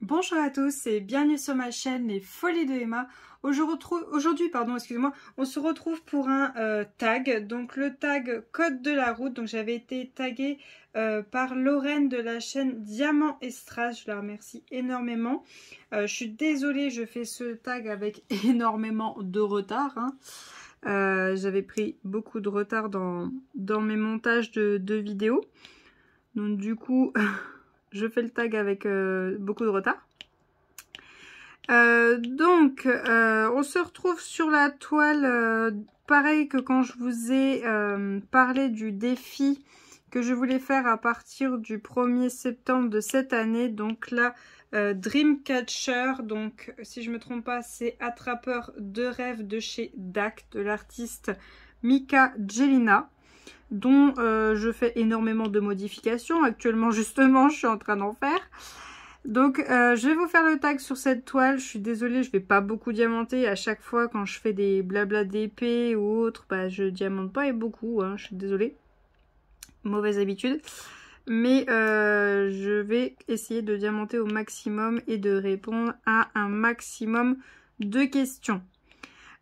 Bonjour à tous et bienvenue sur ma chaîne Les Folies de Emma. Aujourd'hui, excusez-moi, on se retrouve pour un tag. Donc le tag code de la route. Donc j'avais été taguée par Lorraine de la chaîne Diamant et Strass. Je la remercie énormément. Je suis désolée, je fais ce tag avec énormément de retard. J'avais pris beaucoup de retard dans mes montages de vidéos. Donc du coup... je fais le tag avec beaucoup de retard. On se retrouve sur la toile, pareil que quand je vous ai parlé du défi que je voulais faire à partir du 1er septembre de cette année. Donc là, Dreamcatcher, donc si je me trompe pas, c'est Attrapeur de rêves de chez DAC, de l'artiste Mika Jelina, dont je fais énormément de modifications. Actuellement, justement, je suis en train d'en faire. Donc, je vais vous faire le tag sur cette toile. Je suis désolée, je vais pas beaucoup diamanter. À chaque fois, quand je fais des blabla d'épée ou autre, bah, je diamante pas et beaucoup. Je suis désolée. Mauvaise habitude. Mais je vais essayer de diamanter au maximum et de répondre à un maximum de questions.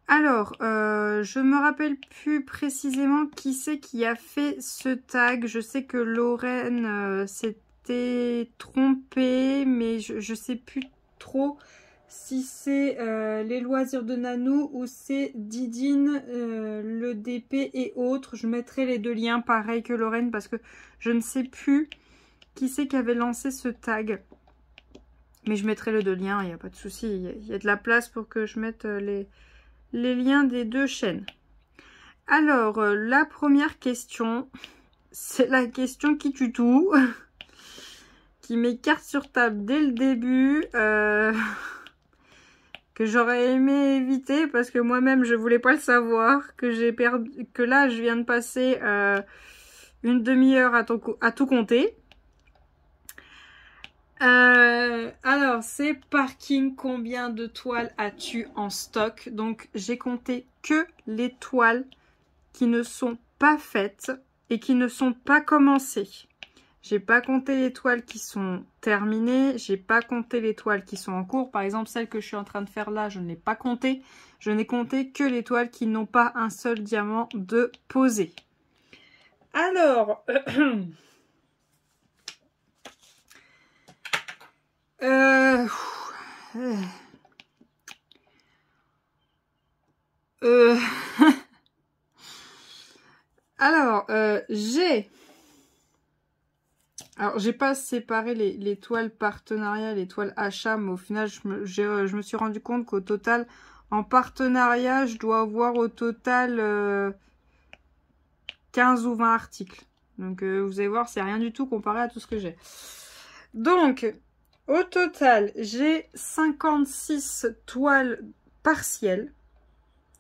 Alors, je me rappelle plus précisément qui c'est qui a fait ce tag. Je sais que Lorraine s'était trompée, mais je sais plus trop si c'est les loisirs de Nanou ou c'est Didine, le DP et autres. Je mettrai les deux liens pareil que Lorraine parce que je ne sais plus qui c'est qui avait lancé ce tag. Mais je mettrai les deux liens, il n'y a pas de souci. Il y a de la place pour que je mette les liens des deux chaînes. Alors, la première question, c'est la question qui tue tout, qui m'écarte sur table dès le début, que j'aurais aimé éviter parce que moi-même je voulais pas le savoir, que j'ai perdu, que là je viens de passer une demi-heure à tout compter. Alors, c'est parking, combien de toiles as-tu en stock? Donc, j'ai compté que les toiles qui ne sont pas faites et qui ne sont pas commencées. J'ai pas compté les toiles qui sont terminées, j'ai pas compté les toiles qui sont en cours. Par exemple, celle que je suis en train de faire là, je ne l'ai pas comptée. Je n'ai compté que les toiles qui n'ont pas un seul diamant de posé. Alors... Alors, j'ai pas séparé les toiles partenariat, les toiles achat, mais au final, je me suis rendu compte qu'au total, en partenariat, je dois avoir au total 15 ou 20 articles. Donc, vous allez voir, c'est rien du tout comparé à tout ce que j'ai. Donc... au total, j'ai 56 toiles partielles.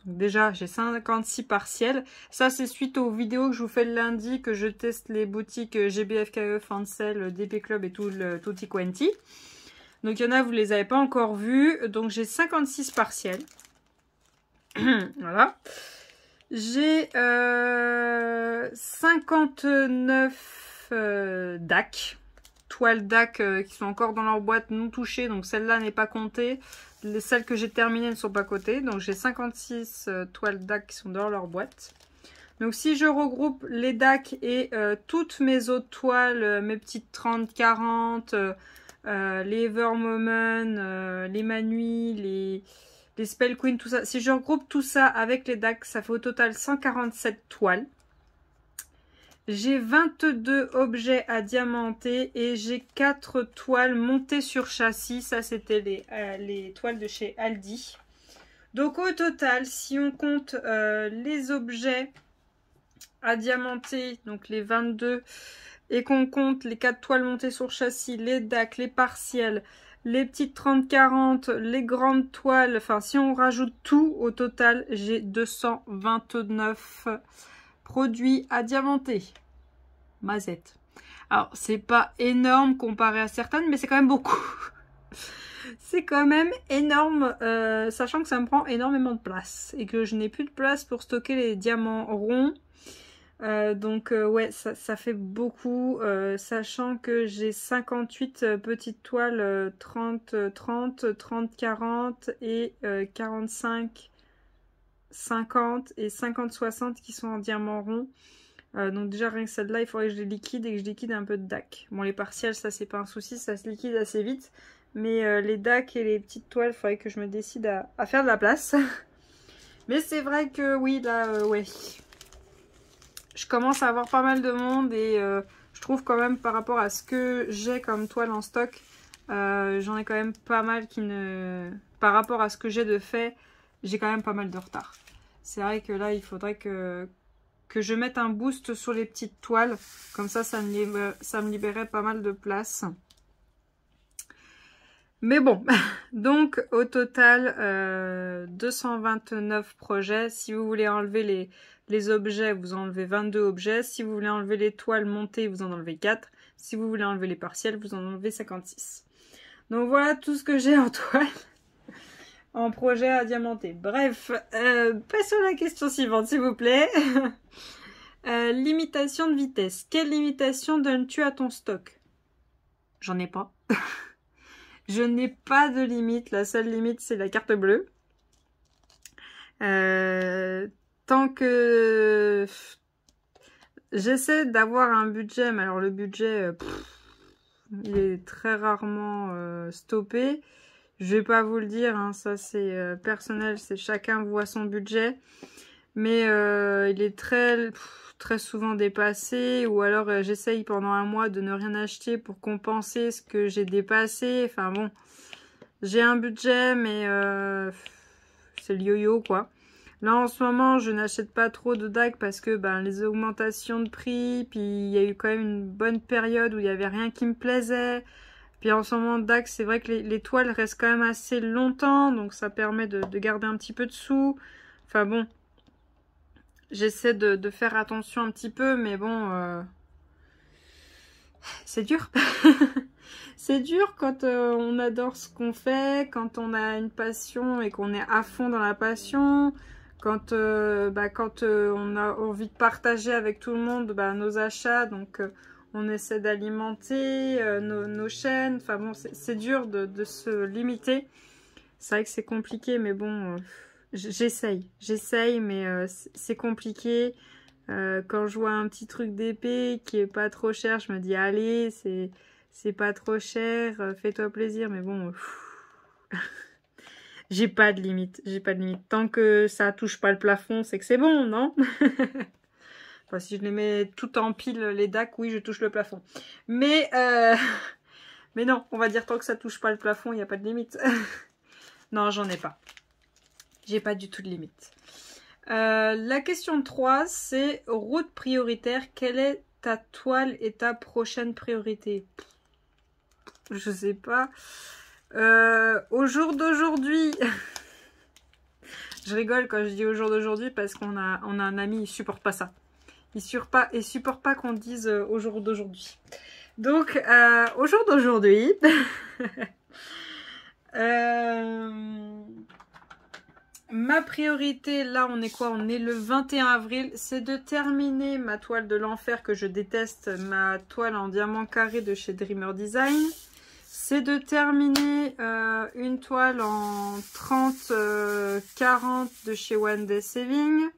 Donc déjà, j'ai 56 partielles. Ça, c'est suite aux vidéos que je vous fais le lundi, que je teste les boutiques GBFKE, Fancel, DP Club et tout le Tutti Quanti. Donc, il y en a, vous ne les avez pas encore vues. Donc, j'ai 56 partielles. Voilà. J'ai 59 DAC. Toiles DAC qui sont encore dans leur boîte non touchées, donc celle-là n'est pas comptée. Celles que j'ai terminées ne sont pas cotées, donc j'ai 56 toiles DAC qui sont dans leur boîte. Donc si je regroupe les DAC et toutes mes autres toiles, mes petites 30-40, les Evermomen, les Manui, les Spell Queen, tout ça. Si je regroupe tout ça avec les DAC, ça fait au total 147 toiles. J'ai 22 objets à diamanter et j'ai 4 toiles montées sur châssis. Ça, c'était les toiles de chez Aldi. Donc, au total, si on compte les objets à diamanter, donc les 22, et qu'on compte les 4 toiles montées sur châssis, les DAC, les partiels, les petites 30-40, les grandes toiles, enfin, si on rajoute tout, au total, j'ai 229 produits à diamanter. Mazette. Alors, c'est pas énorme comparé à certaines, mais c'est quand même beaucoup. C'est quand même énorme, sachant que ça me prend énormément de place. Et que je n'ai plus de place pour stocker les diamants ronds. Ouais, ça fait beaucoup, sachant que j'ai 58 petites toiles 30, 30, 30, 40 et 45, 50 et 50, 60 qui sont en diamant rond. Donc déjà rien que celle-là, il faudrait que je les liquide et que je liquide un peu de DAC. Bon, les partiels, ça c'est pas un souci, ça se liquide assez vite. Mais les DAC et les petites toiles, il faudrait que je me décide à faire de la place. Mais c'est vrai que oui, là, ouais. Je commence à avoir pas mal de monde et je trouve quand même par rapport à ce que j'ai comme toile en stock, j'en ai quand même pas mal qui ne... Par rapport à ce que j'ai de fait, j'ai quand même pas mal de retard. C'est vrai que là, il faudrait que je mette un boost sur les petites toiles. Comme ça me libérait pas mal de place. Mais bon, donc au total, 229 projets. Si vous voulez enlever les objets, vous enlevez 22 objets. Si vous voulez enlever les toiles montées, vous en enlevez 4. Si vous voulez enlever les partiels, vous en enlevez 56. Donc voilà tout ce que j'ai en toile, en projet à diamanter. Bref, passons à la question suivante, s'il vous plaît. Limitation de vitesse. Quelle limitation donnes-tu à ton stock? J'en ai pas. Je n'ai pas de limite. La seule limite, c'est la carte bleue. Tant que j'essaie d'avoir un budget, mais alors le budget, il est très rarement stoppé. Je vais pas vous le dire, hein, ça c'est personnel, c'est chacun voit son budget. Mais il est très souvent dépassé, ou alors j'essaye pendant un mois de ne rien acheter pour compenser ce que j'ai dépassé. Enfin bon, j'ai un budget, mais c'est le yo-yo quoi. Là en ce moment, je n'achète pas trop de DAC parce que ben, les augmentations de prix, puis il y a eu quand même une bonne période où il n'y avait rien qui me plaisait. Puis en ce moment, DAC, c'est vrai que les toiles restent quand même assez longtemps, donc ça permet de garder un petit peu de sous. Enfin bon, j'essaie de faire attention un petit peu, mais bon, c'est dur. C'est dur quand on adore ce qu'on fait, quand on a une passion et qu'on est à fond dans la passion, quand on a envie de partager avec tout le monde nos achats, donc on essaie d'alimenter nos chaînes. Enfin bon, c'est dur de se limiter. C'est vrai que c'est compliqué, mais bon, j'essaye, mais c'est compliqué. Quand je vois un petit truc d'épée qui est pas trop cher, je me dis allez, c'est pas trop cher, fais-toi plaisir, mais bon, j'ai pas de limite, Tant que ça touche pas le plafond, c'est que c'est bon, non? Enfin, si je les mets tout en pile, les DAC, oui, je touche le plafond. Mais non, on va dire tant que ça touche pas le plafond, il n'y a pas de limite. Non, j'en ai pas. J'ai pas du tout de limite. La question 3, c'est route prioritaire. Quelle est ta toile et ta prochaine priorité? Je sais pas. Au jour d'aujourd'hui, je rigole quand je dis au jour d'aujourd'hui parce qu'on a un ami, il supporte pas ça. Il supporte pas qu'on dise au jour d'aujourd'hui. Donc, au jour d'aujourd'hui, ma priorité, là on est quoi? On est le 21 avril, c'est de terminer ma toile de l'enfer que je déteste, ma toile en diamant carré de chez Dreamer Design. C'est de terminer une toile en 30-40 de chez One Day Saving.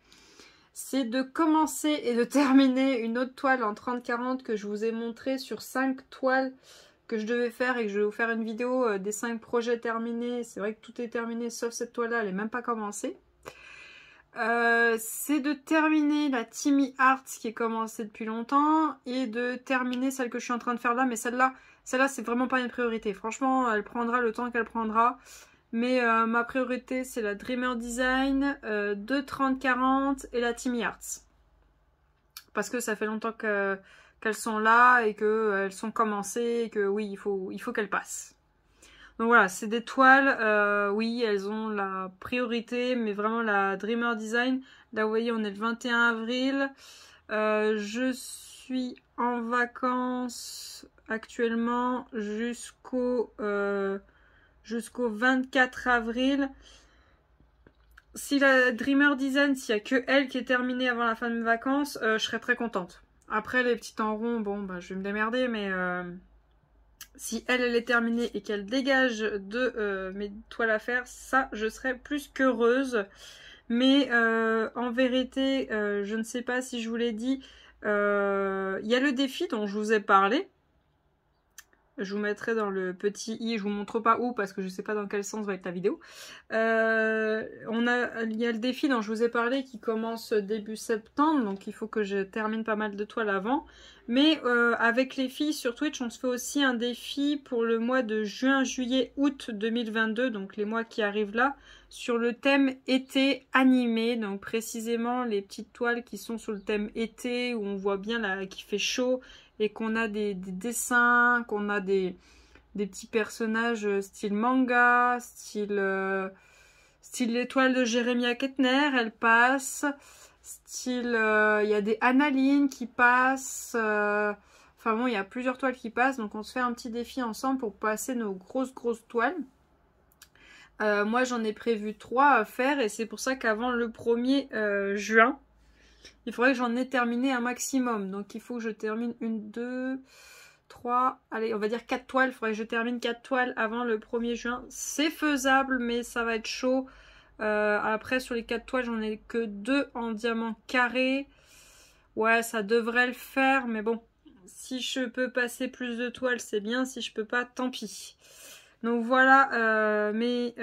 C'est de commencer et de terminer une autre toile en 30-40 que je vous ai montré sur 5 toiles que je devais faire et que je vais vous faire une vidéo des 5 projets terminés. C'est vrai que tout est terminé sauf cette toile-là, elle n'est même pas commencée. C'est de terminer la Timmy Arts qui est commencée depuis longtemps et de terminer celle que je suis en train de faire là, mais celle-là c'est vraiment pas une priorité. Franchement, elle prendra le temps qu'elle prendra. Mais ma priorité, c'est la Dreamer Design, de 30-40 et la Timmy Arts. Parce que ça fait longtemps qu'elles sont là et qu'elles sont commencées et que oui, il faut qu'elles passent. Donc voilà, c'est des toiles, oui, elles ont la priorité, mais vraiment la Dreamer Design. Là, vous voyez, on est le 21 avril. Je suis en vacances actuellement jusqu'au 24 avril. si la Dreamer Design, s'il n'y a que elle qui est terminée avant la fin de mes vacances, je serais très contente. Après, les petites en rond, bon, bah, je vais me démerder, mais si elle est terminée et qu'elle dégage de mes toiles à faire, ça, je serais plus qu'heureuse. Mais en vérité, je ne sais pas si je vous l'ai dit, il y a le défi dont je vous ai parlé. Je vous mettrai dans le petit i, je vous montre pas où parce que je sais pas dans quel sens va être la vidéo. Il y a le défi dont je vous ai parlé qui commence début septembre, donc il faut que je termine pas mal de toiles avant. Mais avec les filles sur Twitch, on se fait aussi un défi pour le mois de juin, juillet, août 2022, donc les mois qui arrivent là, sur le thème été animé, donc précisément les petites toiles qui sont sur le thème été, où on voit bien là qu'il fait chaud, et qu'on a des dessins, qu'on a des petits personnages style manga, style l'étoile de Jeremiah Kettner, elle passe, style, il y a des Analine qui passent, enfin bon, il y a plusieurs toiles qui passent, donc on se fait un petit défi ensemble pour passer nos grosses toiles. Moi j'en ai prévu 3 à faire et c'est pour ça qu'avant le 1er juin, il faudrait que j'en ai terminé un maximum. Donc il faut que je termine 1, 2, 3, allez on va dire 4 toiles. Il faudrait que je termine 4 toiles avant le 1er juin. C'est faisable mais ça va être chaud. Après sur les 4 toiles j'en ai que 2 en diamant carré. Ouais ça devrait le faire mais bon. Si je peux passer plus de toiles c'est bien. Si je peux pas tant pis. Donc voilà, mes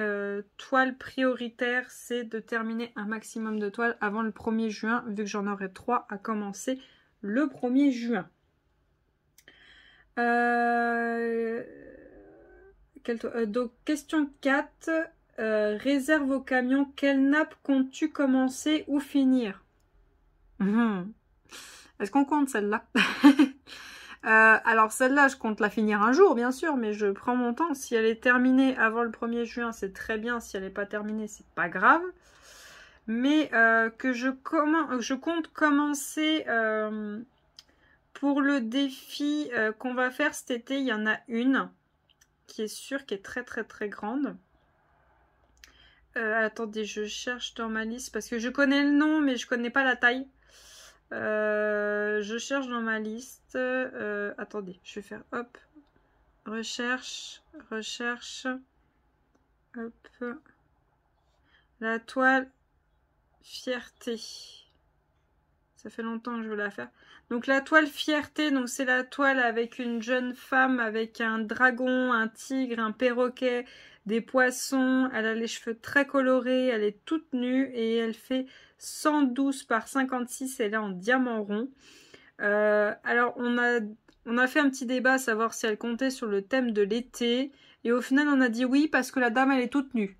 toiles prioritaires, c'est de terminer un maximum de toiles avant le 1er juin, vu que j'en aurai 3 à commencer le 1er juin. Donc, question 4. Réserve au camion, quelle nappe comptes-tu commencer ou finir? Est-ce qu'on compte celle-là? Alors celle-là, je compte la finir un jour, bien sûr, mais je prends mon temps. Si elle est terminée avant le 1er juin, c'est très bien. Si elle n'est pas terminée, c'est pas grave. Mais que je compte commencer pour le défi qu'on va faire cet été. Il y en a une qui est sûre, qui est très grande. Attendez, je cherche dans ma liste parce que je connais le nom, mais je connais pas la taille. Je cherche dans ma liste. Attendez, je vais faire hop. Recherche. Hop. La toile fierté. Ça fait longtemps que je veux la faire. Donc la toile fierté, donc c'est la toile avec une jeune femme, avec un dragon, un tigre, un perroquet, des poissons. Elle a les cheveux très colorés, elle est toute nue et elle fait 112 par 56, elle est en diamant rond. Alors on a fait un petit débat à savoir si elle comptait sur le thème de l'été. Et au final on a dit oui parce que la dame elle est toute nue.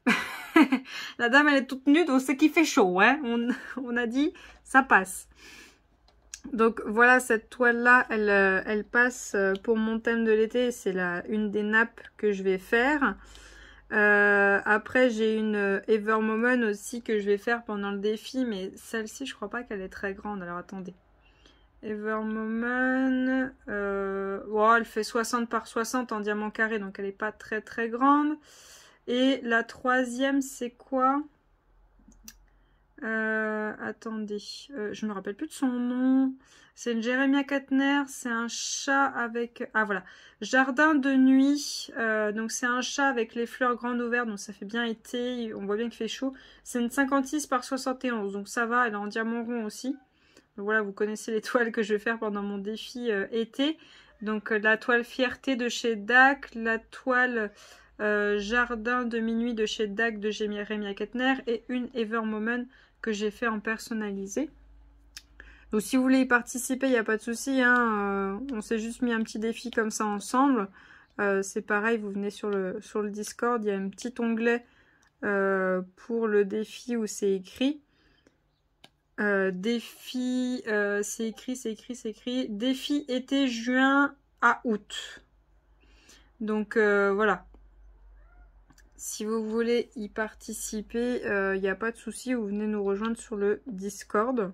La dame elle est toute nue donc c'est qu'il fait chaud. Hein, on a dit ça passe. Donc voilà cette toile là elle passe pour mon thème de l'été. C'est une des nappes que je vais faire. Après j'ai une Evermomen aussi que je vais faire pendant le défi. Mais celle-ci je crois pas qu'elle est très grande. Alors attendez. Evermomen, oh, elle fait 60 par 60 en diamant carré, donc elle n'est pas très grande. Et la troisième, c'est quoi? Attendez, je me rappelle plus de son nom. C'est une Jeremiah Kettner, c'est un chat avec... Ah voilà, jardin de nuit. Donc c'est un chat avec les fleurs grandes ouvertes, donc ça fait bien été, on voit bien qu'il fait chaud. C'est une 56 par 71, donc ça va, elle est en diamant rond aussi. Donc voilà, vous connaissez les toiles que je vais faire pendant mon défi été. Donc la toile fierté de chez DAC, la toile jardin de minuit de chez DAC de Jeremiah Kettner et une Evermomen que j'ai fait en personnalisé. Donc si vous voulez y participer, il n'y a pas de souci. Hein, on s'est juste mis un petit défi comme ça ensemble. C'est pareil, vous venez sur le Discord, il y a un petit onglet pour le défi où c'est écrit. Défi, c'est écrit. Défi été juin à août. Donc voilà. Si vous voulez y participer, il n'y a pas de souci. Vous venez nous rejoindre sur le Discord.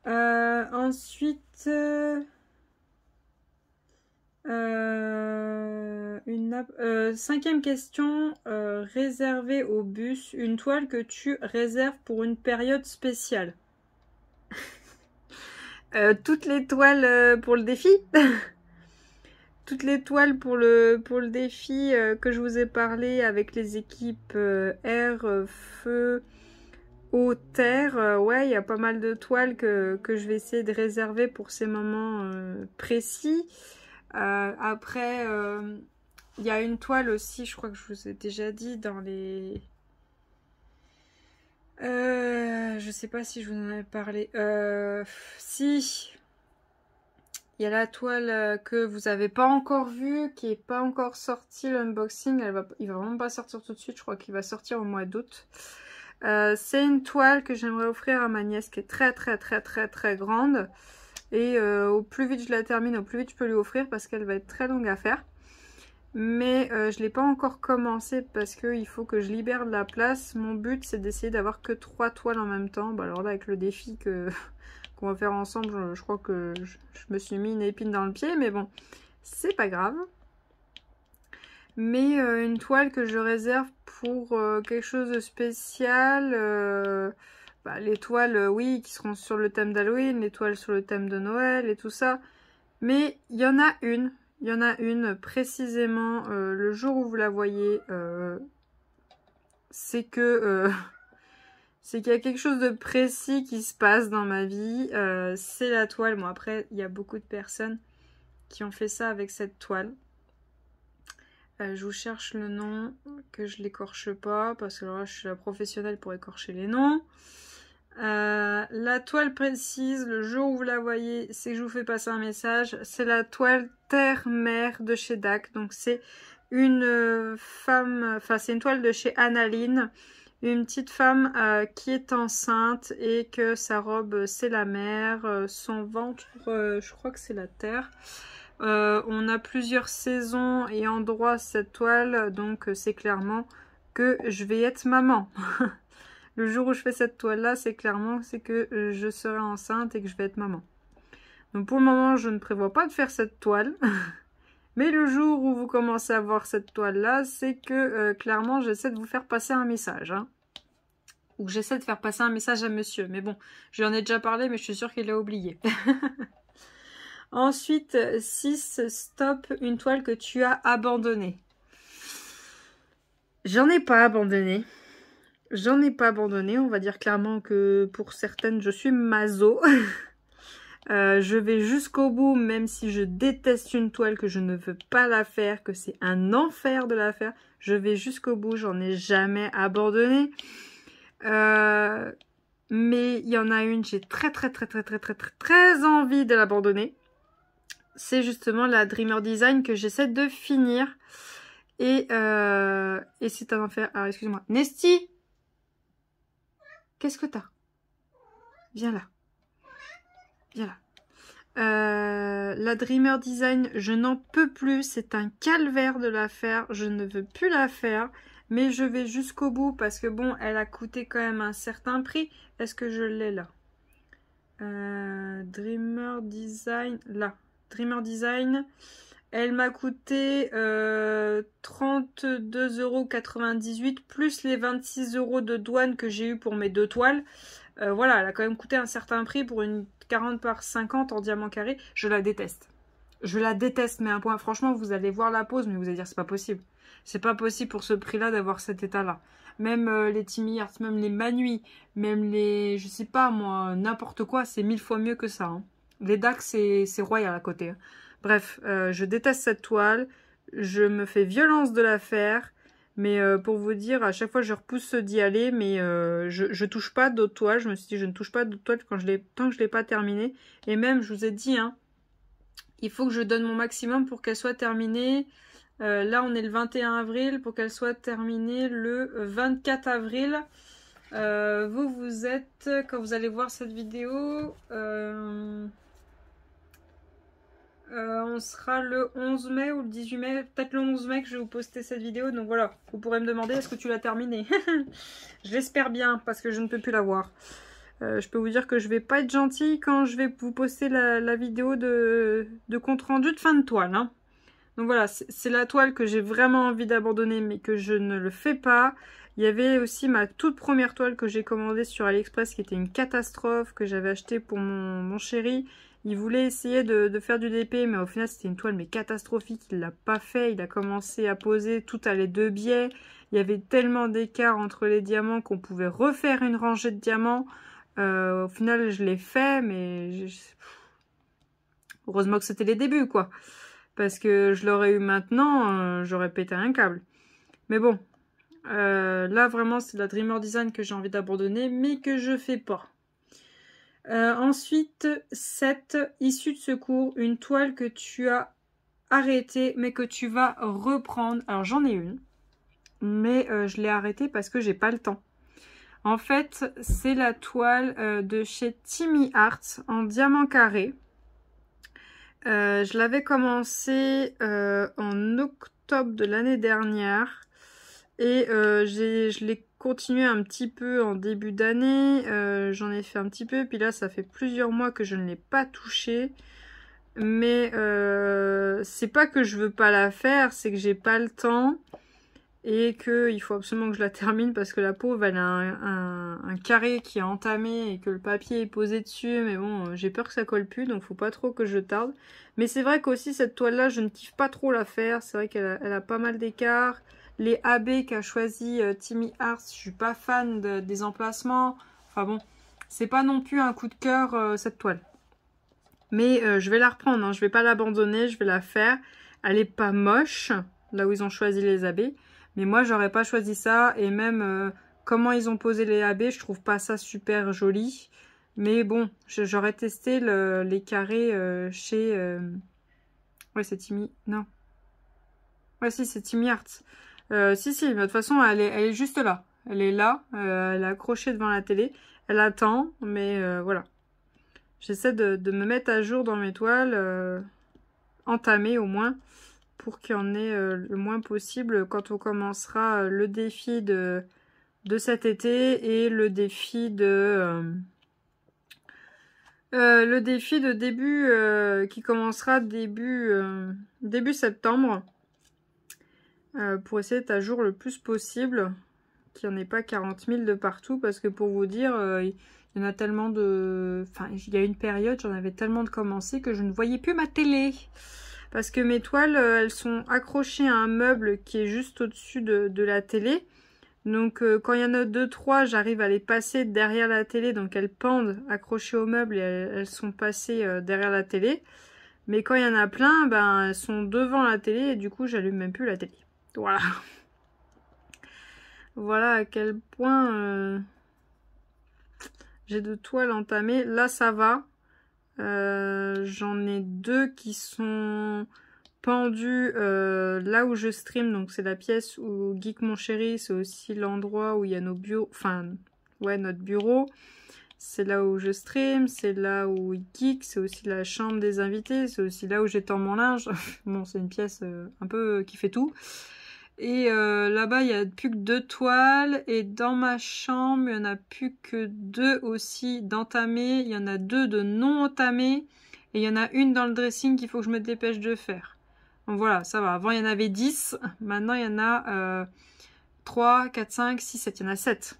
Ensuite, une Hop, 5e question, réserver au bus une toile que tu réserves pour une période spéciale. Toutes les toiles pour le défi. Toutes les toiles pour le défi que je vous ai parlé avec les équipes air, feu, eau, terre. Ouais, il y a pas mal de toiles que je vais essayer de réserver pour ces moments précis. Après, il y a une toile aussi, je crois que je vous ai déjà dit dans les... je sais pas si je vous en avais parlé. Si... Il y a la toile que vous n'avez pas encore vue, qui n'est pas encore sortie, l'unboxing. Il va vraiment pas sortir tout de suite, je crois qu'il va sortir au mois d'août. C'est une toile que j'aimerais offrir à ma nièce qui est très grande. Et au plus vite je la termine, au plus vite je peux lui offrir parce qu'elle va être très longue à faire. Mais je ne l'ai pas encore commencé parce qu'il faut que je libère de la place. Mon but c'est d'essayer d'avoir que 3 toiles en même temps. Bah, alors là avec le défi qu'on va faire ensemble, je crois que je me suis mis une épine dans le pied. Mais bon, c'est pas grave. Mais une toile que je réserve pour quelque chose de spécial. Bah, les toiles, oui, qui seront sur le thème d'Halloween. Les toiles sur le thème de Noël et tout ça. Mais il y en a une. Il y en a une précisément le jour où vous la voyez, c'est que c'est qu'il y a quelque chose de précis qui se passe dans ma vie. C'est la toile. Bon après, il y a beaucoup de personnes qui ont fait ça avec cette toile. Je vous cherche le nom, que je l'écorche pas, parce que là je suis la professionnelle pour écorcher les noms. La toile précise, le jour où vous la voyez, c'est que je vous fais passer un message. C'est la toile Terre-Mer de chez DAC. Donc c'est une femme, enfin c'est une toile de chez Annaline. Une petite femme qui est enceinte et que sa robe c'est la mer, son ventre je crois que c'est la terre. On a plusieurs saisons et endroits cette toile, donc c'est clairement que je vais être maman. Le jour où je fais cette toile là, c'est clairement que je serai enceinte et que je vais être maman. Donc pour le moment je ne prévois pas de faire cette toile. Mais le jour où vous commencez à voir cette toile là, c'est que clairement j'essaie de vous faire passer un message. Hein. Ou que j'essaie de faire passer un message à monsieur. Mais bon, je lui en ai déjà parlé mais je suis sûre qu'il l'a oublié. Ensuite, 6, stop une toile que tu as abandonnée. J'en ai pas abandonné. J'en ai pas abandonné. On va dire clairement que pour certaines, je suis maso. Je vais jusqu'au bout, même si je déteste une toile, que je ne veux pas la faire, que c'est un enfer de la faire. Je vais jusqu'au bout, j'en ai jamais abandonné. Mais il y en a une, j'ai très envie de l'abandonner. C'est justement la Dreamer Design que j'essaie de finir. Et c'est un enfer. Alors, excusez-moi. Nesty, qu'est-ce que t'as? Viens là. Viens là. La Dreamer Design, je n'en peux plus. C'est un calvaire de la faire. Je ne veux plus la faire. Mais je vais jusqu'au bout parce que bon, elle a coûté quand même un certain prix. Est-ce que je l'ai là? Dreamer Design, là. Dreamer Design, elle m'a coûté 32,98 € plus les 26 € de douane que j'ai eu pour mes 2 toiles. Voilà, elle a quand même coûté un certain prix pour une 40 par 50 en diamant carré. Je la déteste. Je la déteste, mais à un point, franchement, vous allez voir la pose, mais vous allez dire c'est pas possible. C'est pas possible pour ce prix-là d'avoir cet état-là. Même les Timi Art, même les Manui, même les, je sais pas moi, n'importe quoi, c'est 1000 fois mieux que ça. Hein. Les DAC, c'est royal à côté. Hein. Bref, je déteste cette toile. Je me fais violence de la faire. Mais pour vous dire, à chaque fois, je repousse d'y aller. Mais je touche pas d'autres toiles. Je me suis dit, je ne touche pas d'autres toiles tant que je l'ai pas terminée. Et même, je vous ai dit, hein, il faut que je donne mon maximum pour qu'elle soit terminée. Là, on est le 21 avril. Pour qu'elle soit terminée le 24 avril. Vous êtes, quand vous allez voir cette vidéo... on sera le 11 mai ou le 18 mai, peut-être le 11 mai que je vais vous poster cette vidéo. Donc voilà, vous pourrez me demander est-ce que tu l'as terminée. Je l'espère bien parce que je ne peux plus la voir. Je peux vous dire que je vais pas être gentille quand je vais vous poster la vidéo de compte rendu de fin de toile. Hein. Donc voilà, c'est la toile que j'ai vraiment envie d'abandonner, mais que je ne le fais pas. Il y avait aussi ma toute première toile que j'ai commandée sur AliExpress qui était une catastrophe, que j'avais achetée pour mon chéri. Il voulait essayer de faire du DP, mais au final c'était une toile mais catastrophique. Il l'a pas fait, il a commencé à poser, tout allait de biais. Il y avait tellement d'écart entre les diamants qu'on pouvait refaire une rangée de diamants. Au final je l'ai fait, mais heureusement que c'était les débuts quoi. Parce que je l'aurais eu maintenant, j'aurais pété un câble. Mais bon, là vraiment c'est la Dreamer Design que j'ai envie d'abandonner, mais que je fais pas. Ensuite, 7, issue de secours, une toile que tu as arrêtée, mais que tu vas reprendre. Alors j'en ai une, mais je l'ai arrêtée parce que j'ai pas le temps. En fait, c'est la toile de chez Timmy Art en diamant carré. Je l'avais commencé en octobre de l'année dernière et je l'ai continué un petit peu en début d'année. J'en ai fait un petit peu, puis là ça fait plusieurs mois que je ne l'ai pas touché. Mais c'est pas que je veux pas la faire, c'est que j'ai pas le temps et qu'il faut absolument que je la termine parce que la pauvre elle a un carré qui est entamé et que le papier est posé dessus, mais bon j'ai peur que ça colle plus, donc faut pas trop que je tarde. Mais c'est vrai qu'aussi cette toile là je ne kiffe pas trop la faire, c'est vrai qu'elle a pas mal d'écart. Les AB qu'a choisi Timmy Art, je suis pas fan des emplacements, enfin bon c'est pas non plus un coup de cœur cette toile. Mais je vais la reprendre, hein. Je vais pas l'abandonner, je vais la faire. Elle est pas moche, là où ils ont choisi les AB. Mais moi, j'aurais pas choisi ça. Et même comment ils ont posé les AB, je trouve pas ça super joli. Mais bon, j'aurais testé les carrés chez... Ouais, c'est Timmy... Non. Ouais, si, c'est Timmy Art. Si, mais de toute façon, elle est juste là. Elle est là, elle est accrochée devant la télé. Elle attend, mais voilà. J'essaie de me mettre à jour dans mes toiles, entamées au moins, pour qu'il y en ait le moins possible quand on commencera le défi de cet été et le défi de début qui commencera début septembre, pour essayer d'être à jour le plus possible, qu'il n'y en ait pas 40 000 de partout, parce que pour vous dire... il y en a tellement de... Enfin, il y a une période, j'en avais tellement de commencés que je ne voyais plus ma télé. Parce que mes toiles, elles sont accrochées à un meuble qui est juste au-dessus de la télé. Donc, quand il y en a 2-3, j'arrive à les passer derrière la télé. Donc, elles pendent accrochées au meuble et elles sont passées derrière la télé. Mais quand il y en a plein, ben, elles sont devant la télé et du coup, j'allume même plus la télé. Voilà. Voilà à quel point... j'ai de toiles entamées. Là, ça va. J'en ai 2 qui sont pendus là où je stream. Donc, c'est la pièce où Geek Mon Chéri. C'est aussi l'endroit où il y a nos bureaux. Enfin, ouais, notre bureau. C'est là où je stream. C'est là où il geek. C'est aussi la chambre des invités. C'est aussi là où j'étends mon linge. Bon, c'est une pièce un peu qui fait tout. Et là-bas, il n'y a plus que 2 toiles. Et dans ma chambre, il n'y en a plus que 2 aussi d'entamées. Il y en a 2 de non entamées. Et il y en a une dans le dressing qu'il faut que je me dépêche de faire. Donc voilà, ça va. Avant, il y en avait 10. Maintenant, il y en a 3, 4, 5, 6, 7. Il y en a 7.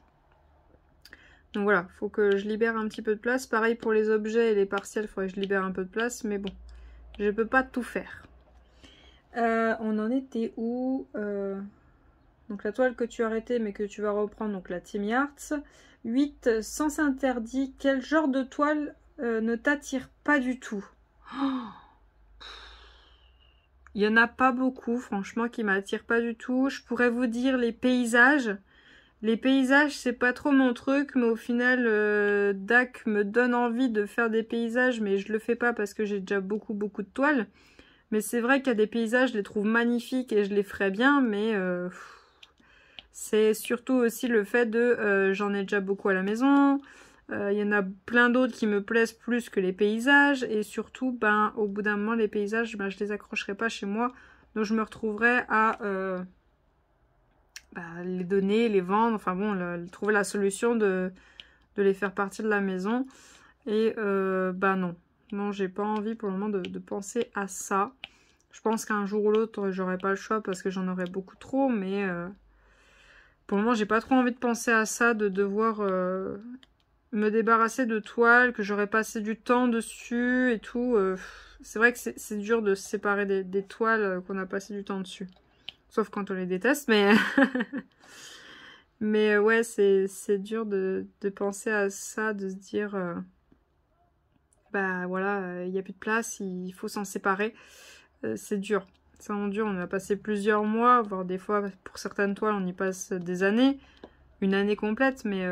Donc voilà, il faut que je libère un petit peu de place. Pareil pour les objets et les partiels, il faudrait que je libère un peu de place. Mais bon, je ne peux pas tout faire. On en était où donc la toile que tu as arrêtée mais que tu vas reprendre, donc la Timmy Arts. 8, sens interdit. Quel genre de toile ne t'attire pas du tout? Il n'y en a pas beaucoup, franchement, qui m'attirent pas du tout. Je pourrais vous dire les paysages. Les paysages, c'est pas trop mon truc, mais au final, DAC me donne envie de faire des paysages, mais je le fais pas parce que j'ai déjà beaucoup de toiles. Mais c'est vrai qu'il y a des paysages, je les trouve magnifiques et je les ferais bien, mais c'est surtout aussi le fait de j'en ai déjà beaucoup à la maison. Il y en a plein d'autres qui me plaisent plus que les paysages. Et surtout, ben, au bout d'un moment, les paysages, ben, je les accrocherai pas chez moi. Donc je me retrouverai à les donner, les vendre. Enfin bon, trouver la solution de les faire partir de la maison. Et ben non. Non, j'ai pas envie pour le moment de penser à ça. Je pense qu'un jour ou l'autre, j'aurai pas le choix parce que j'en aurai beaucoup trop, mais pour le moment, j'ai pas trop envie de penser à ça, de devoir me débarrasser de toiles, que j'aurais passé du temps dessus et tout. C'est vrai que c'est dur de se séparer des toiles qu'on a passé du temps dessus. Sauf quand on les déteste, mais... mais ouais, c'est dur de penser à ça, de se dire... bah voilà, il n'y a plus de place, il faut s'en séparer. C'est dur. C'est vraiment dur. On a passé plusieurs mois, voire des fois, pour certaines toiles, on y passe des années. Une année complète, mais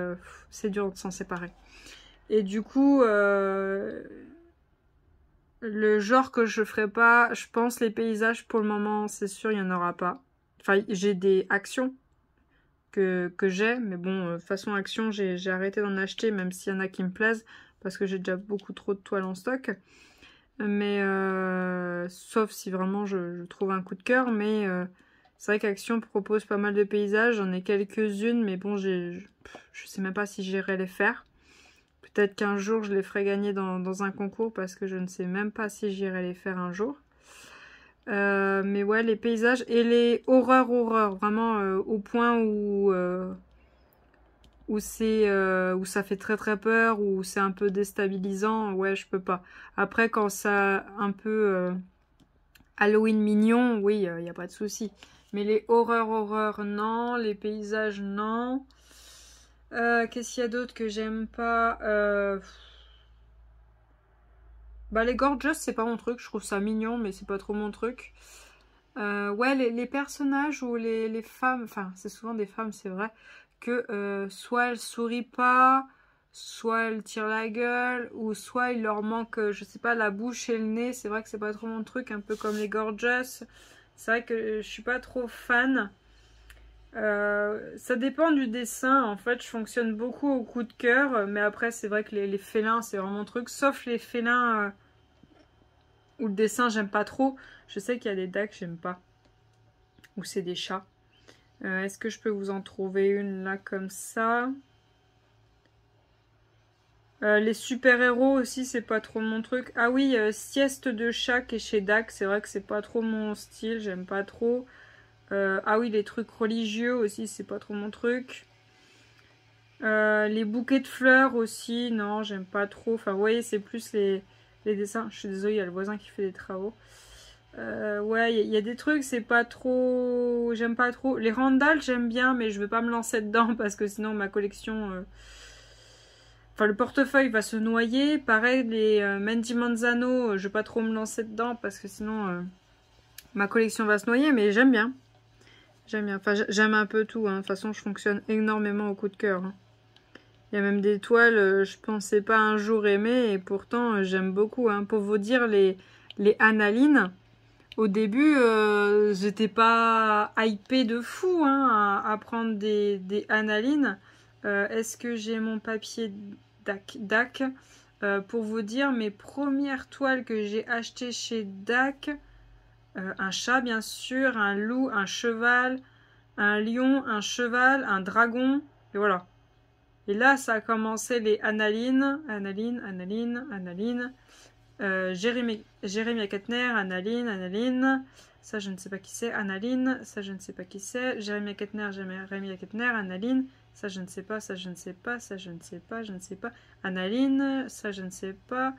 c'est dur de s'en séparer. Et du coup, le genre que je ferai pas, je pense les paysages, pour le moment, c'est sûr, il n'y en aura pas. Enfin, j'ai des actions que j'ai, mais bon, façon action, j'ai arrêté d'en acheter, même s'il y en a qui me plaisent, parce que j'ai déjà beaucoup trop de toiles en stock. Mais sauf si vraiment je trouve un coup de cœur, mais c'est vrai qu'Action propose pas mal de paysages, j'en ai quelques-unes, mais bon, je sais même pas si j'irai les faire. Peut-être qu'un jour je les ferai gagner dans un concours, parce que je ne sais même pas si j'irai les faire un jour. Mais ouais, les paysages et les horreurs, vraiment au point où ça fait très très peur, où c'est un peu déstabilisant, ouais, je peux pas. Après, quand ça un peu Halloween mignon, oui, il n'y a pas de souci. Mais les horreurs, non. Les paysages, non. Qu'est-ce qu'il y a d'autre que j'aime pas Bah, les gorgeous, c'est pas mon truc. Je trouve ça mignon, mais c'est pas trop mon truc. Ouais, les personnages ou les femmes, enfin, c'est souvent des femmes, c'est vrai, que soit elles sourient pas, soit elles tirent la gueule, ou soit il leur manque, je sais pas, la bouche et le nez. C'est vrai que c'est pas trop mon truc, un peu comme les gorgeous. C'est vrai que je suis pas trop fan. Ça dépend du dessin, en fait, je fonctionne beaucoup au coup de cœur, mais après, c'est vrai que les félins, c'est vraiment mon truc, sauf les félins où le dessin, j'aime pas trop. Je sais qu'il y a des decks, j'aime pas. Ou c'est des chats. Est-ce que je peux vous en trouver une là comme ça? Les super-héros aussi, c'est pas trop mon truc. Ah oui, Sieste de chat qui est chez DAC, c'est vrai que c'est pas trop mon style, j'aime pas trop. Ah oui, les trucs religieux aussi, c'est pas trop mon truc. Les bouquets de fleurs aussi, non, j'aime pas trop. Enfin, vous voyez, c'est plus les dessins. Je suis désolée, il y a le voisin qui fait des travaux. Ouais, il y a des trucs, c'est pas trop... J'aime pas trop. Les Randall, j'aime bien, mais je veux pas me lancer dedans parce que sinon ma collection... Enfin, le portefeuille va se noyer. Pareil, les Mandy Manzano, je vais pas trop me lancer dedans parce que sinon ma collection va se noyer, mais j'aime bien. J'aime bien. Enfin, j'aime un peu tout. Hein. De toute façon, je fonctionne énormément au coup de cœur. Hein. Il y a même des toiles, je pensais pas un jour aimer, et pourtant j'aime beaucoup. Hein. Pour vous dire, les Annalines, au début, j'étais pas hypée de fou hein, à prendre des Annalines. Est-ce que j'ai mon papier DAC pour vous dire mes premières toiles que j'ai achetées chez DAC, un chat bien sûr, un loup, un cheval, un lion, un cheval, un dragon, et voilà. Et là, ça a commencé les Annalines, Jérémie Kettner, Annaline, ça je ne sais pas qui c'est, Annaline, ça je ne sais pas qui c'est, Jérémie Kettner, Annaline, ça je ne sais pas, ça je ne sais pas, ça je ne sais pas, je ne sais pas, Annaline, ça je ne sais pas,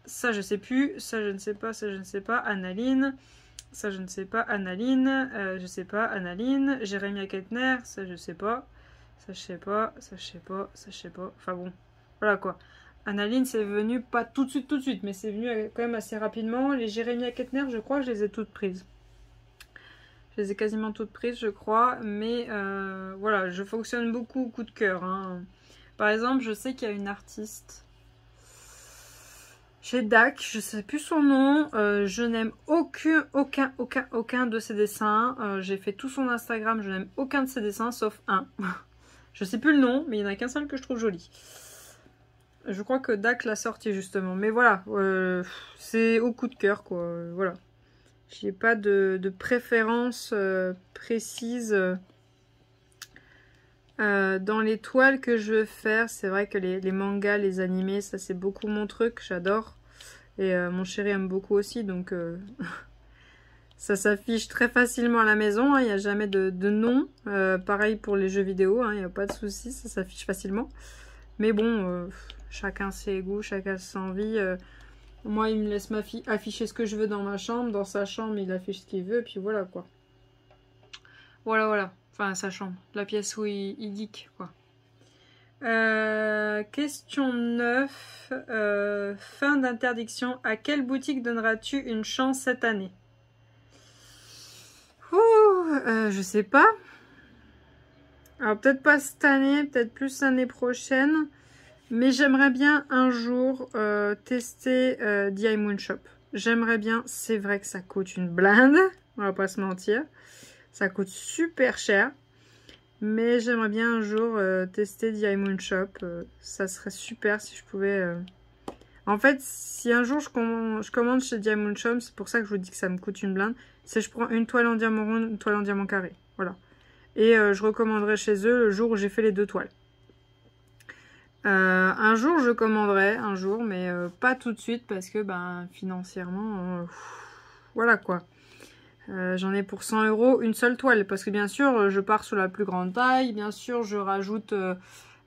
ça je sais plus, ça je ne sais pas, ça je ne sais pas, Annaline, ça je ne sais pas, Annaline, je sais pas, Annaline, Jérémie Kettner, ça je sais pas. Ça je sais pas, ça je sais pas, ça je sais pas. Enfin bon, voilà quoi. Annaline c'est venu pas tout de suite, mais c'est venu quand même assez rapidement. Les Jérémie Kettner, je crois, je les ai toutes prises. Je les ai quasiment toutes prises, je crois. Mais voilà, je fonctionne beaucoup au coup de cœur. Hein. Par exemple, je sais qu'il y a une artiste chez DAC, je sais plus son nom. Je n'aime aucun de ses dessins. J'ai fait tout son Instagram, je n'aime aucun de ses dessins, sauf un. Je sais plus le nom, mais il n'y en a qu'un seul que je trouve joli. Je crois que DAC l'a sorti justement. Mais voilà, c'est au coup de cœur quoi. Voilà. J'ai pas de préférence précise dans les toiles que je veux faire. C'est vrai que les mangas, les animés, ça c'est beaucoup mon truc. J'adore. Et mon chéri aime beaucoup aussi, donc Ça s'affiche très facilement à la maison, hein, il n'y a jamais de nom. Pareil pour les jeux vidéo, hein, il n'y a pas de souci, ça s'affiche facilement. Mais bon, chacun ses goûts, chacun ses envies. Moi, il me laisse afficher ce que je veux dans ma chambre. Dans sa chambre, il affiche ce qu'il veut, et puis voilà quoi. Voilà, voilà. Enfin, sa chambre, la pièce où il geek, quoi. Question 9. Fin d'interdiction. À quelle boutique donneras-tu une chance cette année? Je sais pas. Alors peut-être pas cette année, peut-être plus l'année prochaine. Mais j'aimerais bien un jour tester The Moon Shop. J'aimerais bien. C'est vrai que ça coûte une blinde. On va pas se mentir. Ça coûte super cher. Mais j'aimerais bien un jour tester The Moon Shop. Ça serait super si je pouvais... En fait, si un jour je commande chez The Moon Shop, c'est pour ça que je vous dis que ça me coûte une blinde. C'est je prends une toile en diamant rond, une toile en diamant carré. Voilà. Et je recommanderai chez eux le jour où j'ai fait les 2 toiles. Un jour je commanderai, un jour, mais pas tout de suite parce que ben, financièrement, voilà quoi. J'en ai pour 100 € une seule toile parce que bien sûr je pars sur la plus grande taille, bien sûr je rajoute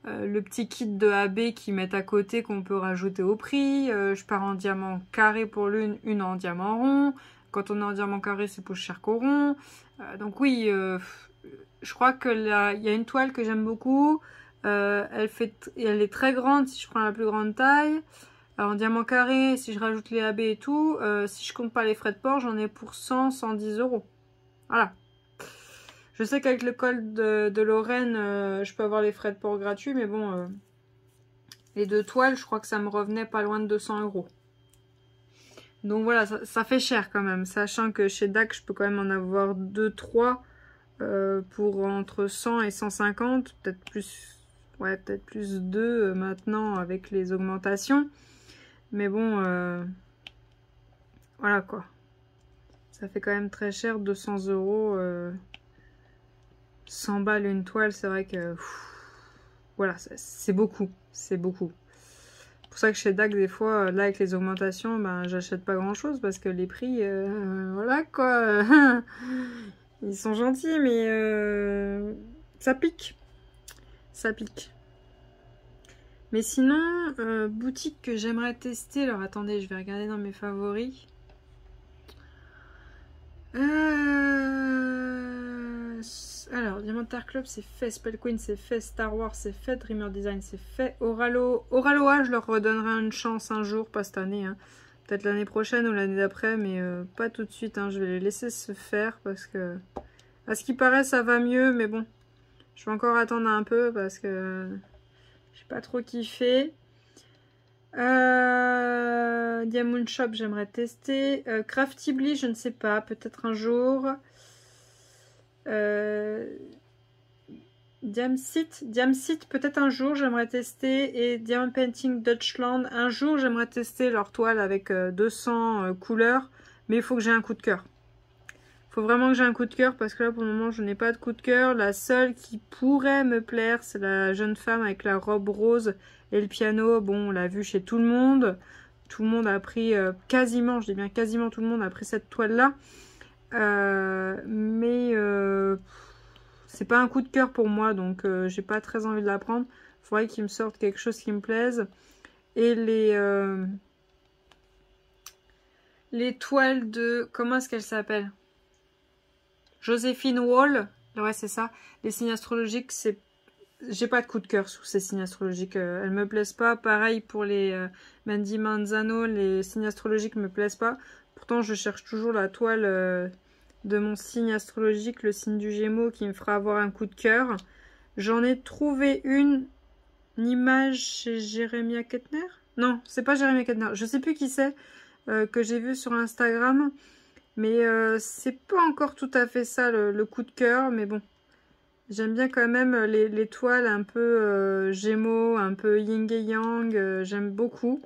le petit kit de AB qui mettent à côté qu'on peut rajouter au prix, je pars en diamant carré pour l'une, une en diamant rond, quand on est en diamant carré c'est plus cher qu'au rond, donc oui, je crois que là il y a une toile que j'aime beaucoup, elle est très grande si je prends la plus grande taille. Alors, en diamant carré, si je rajoute les AB et tout, si je compte pas les frais de port, j'en ai pour 100, 110 €. Voilà. Je sais qu'avec le col de Lorraine, je peux avoir les frais de port gratuits, mais bon, les 2 toiles, je crois que ça me revenait pas loin de 200 €. Donc voilà, ça fait cher quand même, sachant que chez DAC, je peux quand même en avoir 2-3 pour entre 100 et 150, peut-être plus, ouais, peut-être plus 2 maintenant avec les augmentations. Mais bon, voilà quoi. Ça fait quand même très cher, 200 €. 100 balles une toile, c'est vrai que... voilà, c'est beaucoup. C'est beaucoup. C'est pour ça que chez DAC, des fois, là avec les augmentations, ben, j'achète pas grand chose parce que les prix, voilà quoi. Ils sont gentils, mais ça pique. Ça pique. Mais sinon, boutique que j'aimerais tester. Alors attendez, je vais regarder dans mes favoris. Alors, Diamantar Club c'est fait, Spell Queen c'est fait, Star Wars c'est fait, Dreamer Design c'est fait, Oraloa je leur redonnerai une chance un jour, pas cette année, hein. Peut-être l'année prochaine ou l'année d'après, mais pas tout de suite, hein. Je vais les laisser se faire parce que, à ce qui paraît, ça va mieux, mais bon, je vais encore attendre un peu parce que j'ai pas trop kiffé. Diamond Shop, j'aimerais tester. Craftibly, je ne sais pas, peut-être un jour. Diamsit, peut-être un jour, j'aimerais tester. Et Diamond Painting Dutchland, un jour, j'aimerais tester leur toile avec 200 couleurs. Mais il faut que j'ai un coup de cœur. Il faut vraiment que j'ai un coup de cœur parce que là, pour le moment, je n'ai pas de coup de cœur. La seule qui pourrait me plaire, c'est la jeune femme avec la robe rose et le piano. Bon, on l'a vu chez tout le monde. Tout le monde a pris quasiment, je dis bien quasiment tout le monde a pris cette toile-là. Mais c'est pas un coup de cœur pour moi, donc j'ai pas très envie de la prendre. Il faudrait qu'il me sorte quelque chose qui me plaise. Et les toiles de... Comment est-ce qu'elle s'appelle? Joséphine Wall. Ouais, c'est ça. Les signes astrologiques, c'est... J'ai pas de coup de cœur sur ces signes astrologiques. Elles me plaisent pas. Pareil pour les Mandy Manzano. Les signes astrologiques me plaisent pas. Pourtant, je cherche toujours la toile de mon signe astrologique, le signe du Gémeaux, qui me fera avoir un coup de cœur. J'en ai trouvé une image chez Jérémia Kettner. Non, c'est pas Jérémia Kettner. Je sais plus qui c'est que j'ai vu sur Instagram. Mais c'est pas encore tout à fait ça le coup de cœur. Mais bon, j'aime bien quand même les toiles un peu Gémeaux, un peu yin et yang. J'aime beaucoup.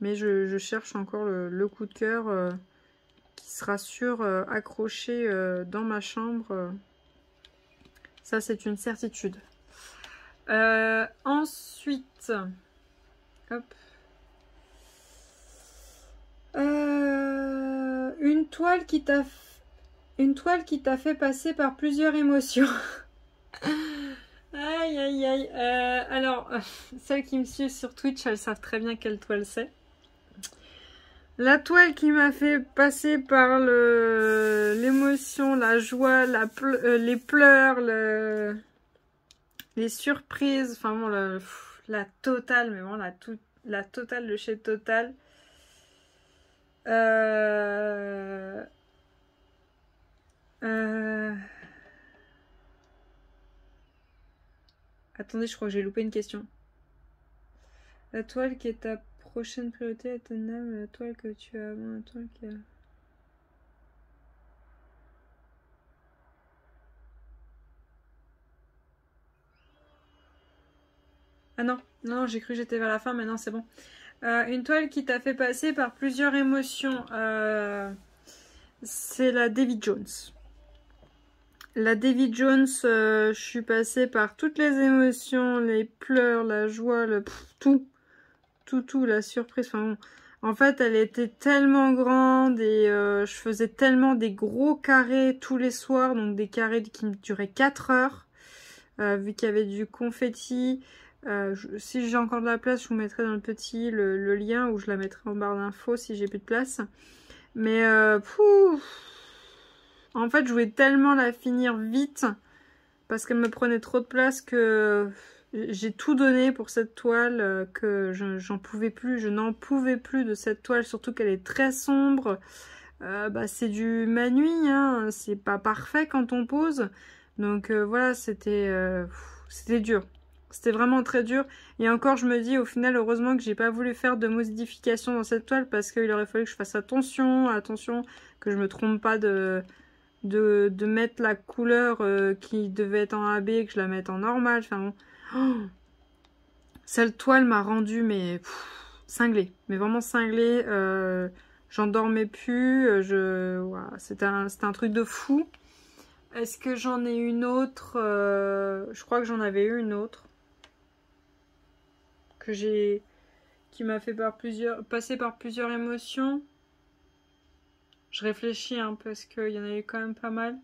Mais je cherche encore le coup de cœur qui sera sûr accroché dans ma chambre. Ça, c'est une certitude. Ensuite, hop. Une toile qui t'a... Une toile qui t'a fait passer par plusieurs émotions. Aïe, aïe, aïe. Alors, celles qui me suivent sur Twitch, elles savent très bien quelle toile c'est. La toile qui m'a fait passer par l'émotion, la joie, les pleurs, les surprises, enfin bon, la totale, mais bon, la totale de chez Total. Attendez, je crois que j'ai loupé une question. La toile qui est ta prochaine priorité atteignable, la toile que tu as avant, la toile qui a... Ah non, non, j'ai cru que j'étais vers la fin, mais non, c'est bon. Une toile qui t'a fait passer par plusieurs émotions, c'est la Davy Jones. La Davy Jones, je suis passée par toutes les émotions, les pleurs, la joie, tout, la surprise. Enfin, bon. En fait, elle était tellement grande et je faisais tellement des gros carrés tous les soirs, donc des carrés qui me duraient 4 heures, vu qu'il y avait du confetti. Si j'ai encore de la place, je vous mettrai dans le petit le lien, ou je la mettrai en barre d'infos si j'ai plus de place. Mais en fait, je voulais tellement la finir vite parce qu'elle me prenait trop de place que j'ai tout donné pour cette toile, que j'en pouvais plus, je n'en pouvais plus de cette toile, surtout qu'elle est très sombre. C'est du Manui, hein, c'est pas parfait quand on pose. Donc voilà, c'était dur. C'était vraiment très dur. Et encore, je me dis, au final, heureusement que j'ai pas voulu faire de modification dans cette toile parce qu'il aurait fallu que je fasse attention, que je me trompe pas de mettre la couleur qui devait être en AB, que je la mette en normal. Enfin bon. Oh, cette toile m'a rendu mais cinglée. Mais vraiment cinglée. J'en dormais plus. Voilà, c'était un truc de fou. Est-ce que j'en ai une autre? Je crois que j'en avais eu une autre. Qui m'a fait passer par plusieurs émotions. Je réfléchis parce qu'il y en a eu quand même pas mal.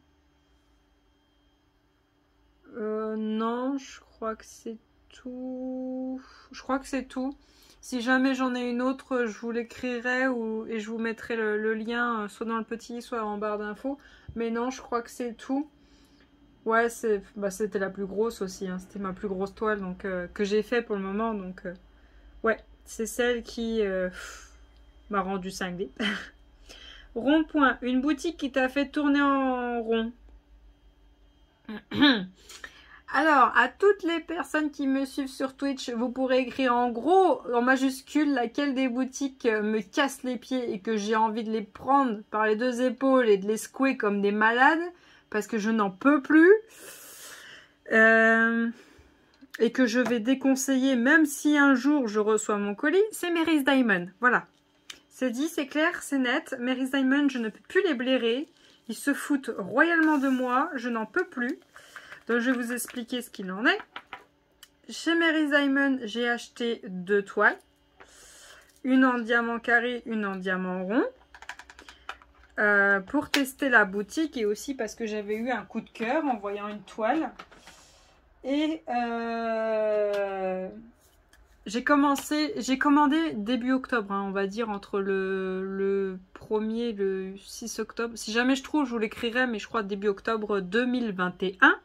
Non, je crois que c'est tout. Je crois que c'est tout. Si jamais j'en ai une autre, je vous l'écrirai et je vous mettrai le lien soit dans le petit, soit en barre d'infos. Mais non, je crois que c'est tout. Ouais, c'était la plus grosse aussi. Hein. C'était ma plus grosse toile donc, que j'ai fait pour le moment. Donc, ouais, c'est celle qui m'a rendu cinglée. Rond-point, une boutique qui t'a fait tourner en rond. Alors, à toutes les personnes qui me suivent sur Twitch, vous pourrez écrire en gros, en majuscule, laquelle des boutiques me casse les pieds et que j'ai envie de les prendre par les deux épaules et de les secouer comme des malades, parce que je n'en peux plus. Et que je vais déconseiller, même si un jour je reçois mon colis, c'est Mary's Diamond. Voilà. C'est dit, c'est clair, c'est net. Mary's Diamond, je ne peux plus les blairer. Ils se foutent royalement de moi. Je n'en peux plus. Donc, je vais vous expliquer ce qu'il en est. Chez Mary's Diamond, j'ai acheté 2 toiles. Une en diamant carré, une en diamant rond. Pour tester la boutique et aussi parce que j'avais eu un coup de cœur en voyant une toile. Et j'ai commandé début octobre, hein, on va dire entre le 1er et le 6 octobre. Si jamais je trouve, je vous l'écrirai, mais je crois début octobre 2021.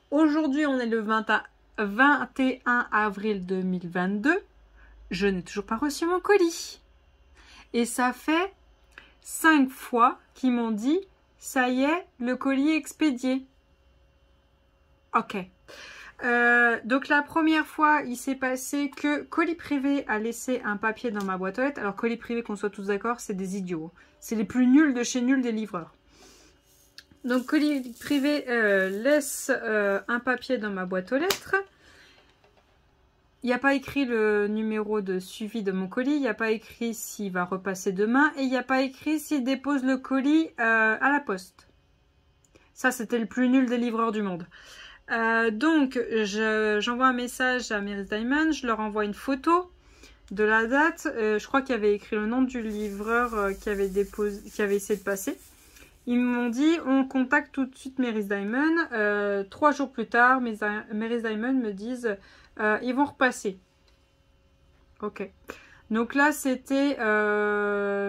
Aujourd'hui, on est le 21 avril 2022. Je n'ai toujours pas reçu mon colis. Et ça fait 5 fois qu'ils m'ont dit, ça y est, le colis est expédié. Ok. Donc la première fois, il s'est passé que Colis Privé a laissé un papier dans ma boîte aux lettres. Alors Colis Privé, qu'on soit tous d'accord, c'est des idiots. C'est les plus nuls de chez nuls des livreurs. Donc Colis Privé laisse un papier dans ma boîte aux lettres. Il n'y a pas écrit le numéro de suivi de mon colis. Il n'y a pas écrit s'il va repasser demain. Et il n'y a pas écrit s'il dépose le colis à la poste. Ça, c'était le plus nul des livreurs du monde. Donc, j'envoie un message à Mary's Diamond, je leur envoie une photo de la date. Je crois qu'il y avait écrit le nom du livreur qui avait essayé de passer. Ils m'ont dit, on contacte tout de suite Mary's Diamond. 3 jours plus tard, Mary's Diamond me disent, ils vont repasser. Ok. Donc là, c'était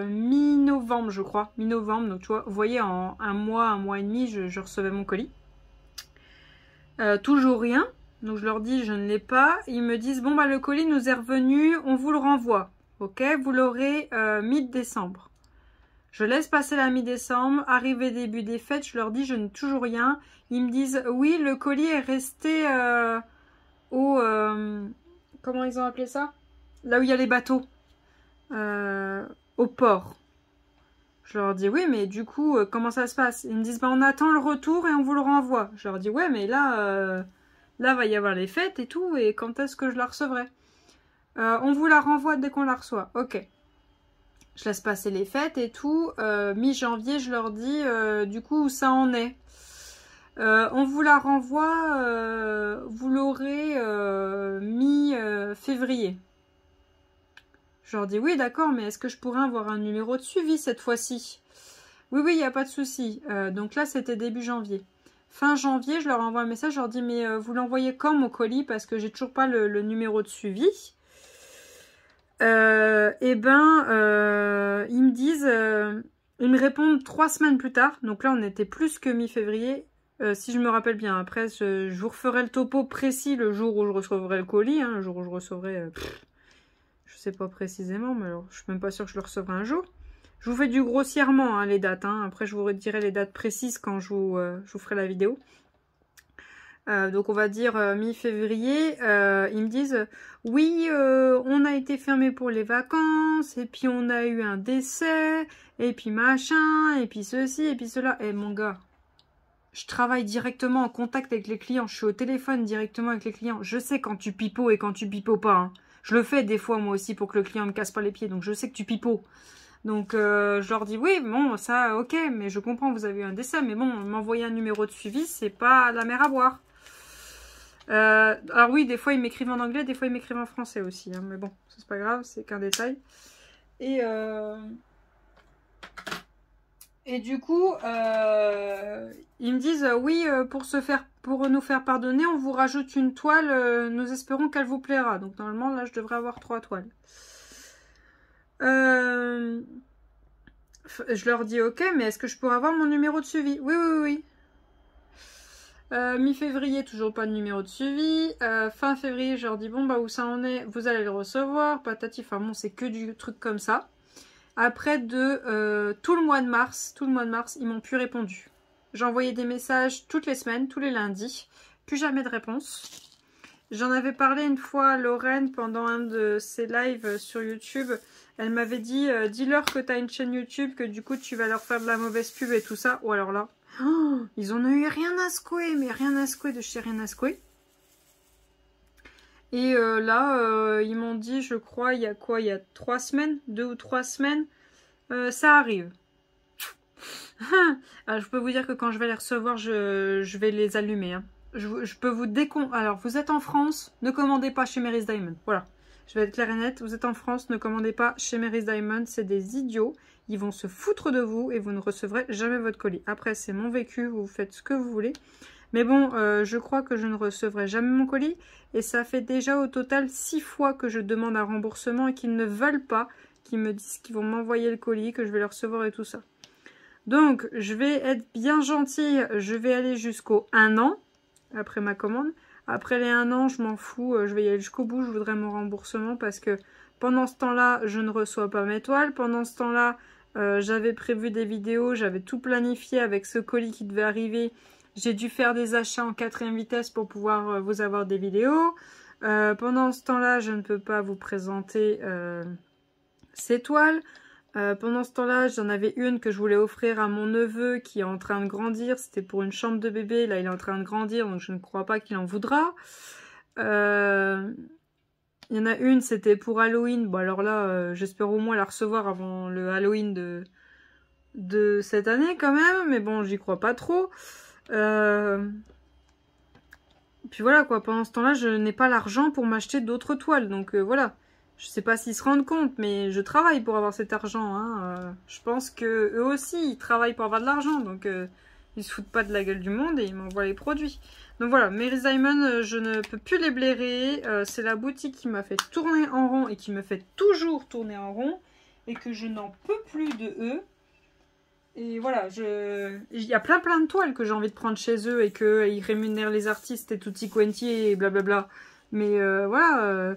mi-novembre, je crois. Mi-novembre, donc tu vois, vous voyez, en un mois et demi, je recevais mon colis. Toujours rien. Donc je leur dis, je ne l'ai pas. Ils me disent, bon, bah le colis nous est revenu, on vous le renvoie. Ok, vous l'aurez mi-décembre. Je laisse passer la mi-décembre. Arrivé début des fêtes, je leur dis, je n'ai toujours rien. Ils me disent, oui, le colis est resté au... comment ils ont appelé ça? Là où il y a les bateaux. Au port. Je leur dis, oui, mais du coup, comment ça se passe? Ils me disent, bah, on attend le retour et on vous le renvoie. Je leur dis, ouais, mais là, là, va y avoir les fêtes et tout, et quand est-ce que je la recevrai? On vous la renvoie dès qu'on la reçoit. Ok. Je laisse passer les fêtes et tout. Mi-janvier, je leur dis, du coup, où ça en est? On vous la renvoie, vous l'aurez mi-février. Je leur dis, oui, d'accord, mais est-ce que je pourrais avoir un numéro de suivi cette fois-ci? Oui, oui, il n'y a pas de souci. Donc là, c'était début janvier. Fin janvier, je leur envoie un message, je leur dis, mais vous l'envoyez quand mon colis? Parce que j'ai toujours pas le numéro de suivi. Ils me disent, ils me répondent 3 semaines plus tard. Donc là, on était plus que mi-février. Si je me rappelle bien, après, je vous referai le topo précis le jour où je recevrai le colis. Hein, le jour où je recevrai... je sais pas précisément, mais alors, je suis même pas sûre que je le recevrai un jour. Je vous fais du grossièrement, hein, les dates. Hein. Après, je vous redirai les dates précises quand je vous ferai la vidéo. Donc, on va dire mi-février. Ils me disent, oui, on a été fermé pour les vacances, et puis on a eu un décès, et puis machin, et puis ceci, et puis cela. Eh, mon gars, je travaille directement en contact avec les clients. Je suis au téléphone directement avec les clients. Je sais quand tu pipeaux et quand tu pipeaux pas. Hein. Je le fais des fois moi aussi pour que le client me casse pas les pieds. Donc je sais que tu pipeaux. Donc je leur dis oui, bon ça ok, mais je comprends, vous avez eu un décès. Mais bon, m'envoyer un numéro de suivi, c'est pas la mer à boire. Alors oui, des fois ils m'écrivent en anglais, des fois ils m'écrivent en français aussi. Hein, mais bon, c'est pas grave, c'est qu'un détail. Et du coup, ils me disent oui, pour nous faire pardonner, on vous rajoute une toile. Nous espérons qu'elle vous plaira. Donc normalement, là, je devrais avoir 3 toiles. Je leur dis ok, mais est-ce que je pourrais avoir mon numéro de suivi? Oui, oui, oui. Mi-février, toujours pas de numéro de suivi. Fin février, je leur dis bon, bah où ça en est? Vous allez le recevoir. Patati, enfin bon, c'est que du truc comme ça. Après tout le mois de mars, ils m'ont plus répondu. J'ai envoyé des messages toutes les semaines, tous les lundis. Plus jamais de réponse. J'en avais parlé une fois à Lorraine pendant un de ses lives sur YouTube. Elle m'avait dit, dis-leur que tu as une chaîne YouTube, que du coup tu vas leur faire de la mauvaise pub et tout ça. Ou alors là, ils en ont eu rien à secouer, mais rien à secouer de chez rien à secouer. Et là, ils m'ont dit, je crois, il y a quoi? Il y a 3 semaines, 2 ou 3 semaines, ça arrive. Alors, je peux vous dire que quand je vais les recevoir, je vais les allumer. Hein. Je peux vous Alors, vous êtes en France, ne commandez pas chez Mary's Diamond. Voilà, je vais être claire et nette. Vous êtes en France, ne commandez pas chez Mary's Diamond. C'est des idiots. Ils vont se foutre de vous et vous ne recevrez jamais votre colis. Après, c'est mon vécu, vous faites ce que vous voulez. Mais bon, je crois que je ne recevrai jamais mon colis. Et ça fait déjà au total 6 fois que je demande un remboursement et qu'ils ne veulent pas, qu'ils me disent qu'ils vont m'envoyer le colis, que je vais le recevoir et tout ça. Donc, je vais être bien gentille. Je vais aller jusqu'au 1 an après ma commande. Après les 1 an, je m'en fous. Je vais y aller jusqu'au bout. Je voudrais mon remboursement parce que pendant ce temps-là, je ne reçois pas mes toiles. Pendant ce temps-là, j'avais prévu des vidéos. J'avais tout planifié avec ce colis qui devait arriver. J'ai dû faire des achats en 4e vitesse pour pouvoir vous avoir des vidéos. Pendant ce temps-là, je ne peux pas vous présenter ces toiles. Pendant ce temps-là, j'en avais une que je voulais offrir à mon neveu qui est en train de grandir. C'était pour une chambre de bébé. Là, il est en train de grandir, donc je ne crois pas qu'il en voudra. Il y en a une, c'était pour Halloween. Bon, alors là, j'espère au moins la recevoir avant le Halloween de cette année quand même. Mais bon, j'y crois pas trop. Puis voilà quoi, pendant ce temps-là, je n'ai pas l'argent pour m'acheter d'autres toiles. Donc voilà, Je sais pas s'ils se rendent compte, mais je travaille pour avoir cet argent. Hein. Je pense que eux aussi, ils travaillent pour avoir de l'argent. Donc, ils se foutent pas de la gueule du monde et ils m'envoient les produits. Donc voilà, Mary's Diamond, je ne peux plus les blairer. C'est la boutique qui m'a fait tourner en rond et qui me fait toujours tourner en rond. Et que je n'en peux plus de eux. Et voilà, il y a plein de toiles que j'ai envie de prendre chez eux et qu'ils rémunèrent les artistes et tutti quanti et blablabla. Mais voilà...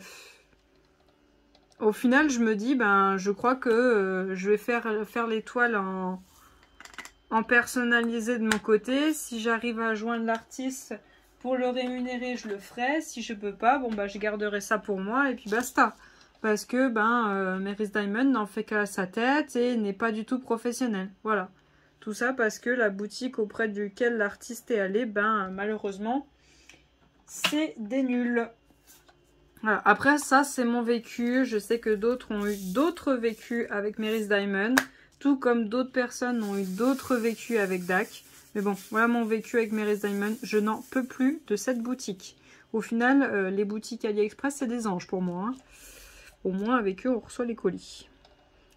Au final, je me dis, ben, je crois que je vais faire les toiles en personnalisé de mon côté. Si j'arrive à joindre l'artiste pour le rémunérer, je le ferai. Si je peux pas, bon, bah, je garderai ça pour moi et puis basta. Parce que, ben, Mary's Diamond n'en fait qu'à sa tête et n'est pas du tout professionnel. Voilà. Tout ça parce que la boutique auprès duquel l'artiste est allé, ben, malheureusement, c'est des nuls. Voilà. Après, ça, c'est mon vécu. Je sais que d'autres ont eu d'autres vécus avec Mary's Diamond. Tout comme d'autres personnes ont eu d'autres vécus avec DAC. Mais bon, voilà mon vécu avec Mary's Diamond. Je n'en peux plus de cette boutique. Au final, les boutiques AliExpress, c'est des anges pour moi. Hein. Au moins, avec eux, on reçoit les colis.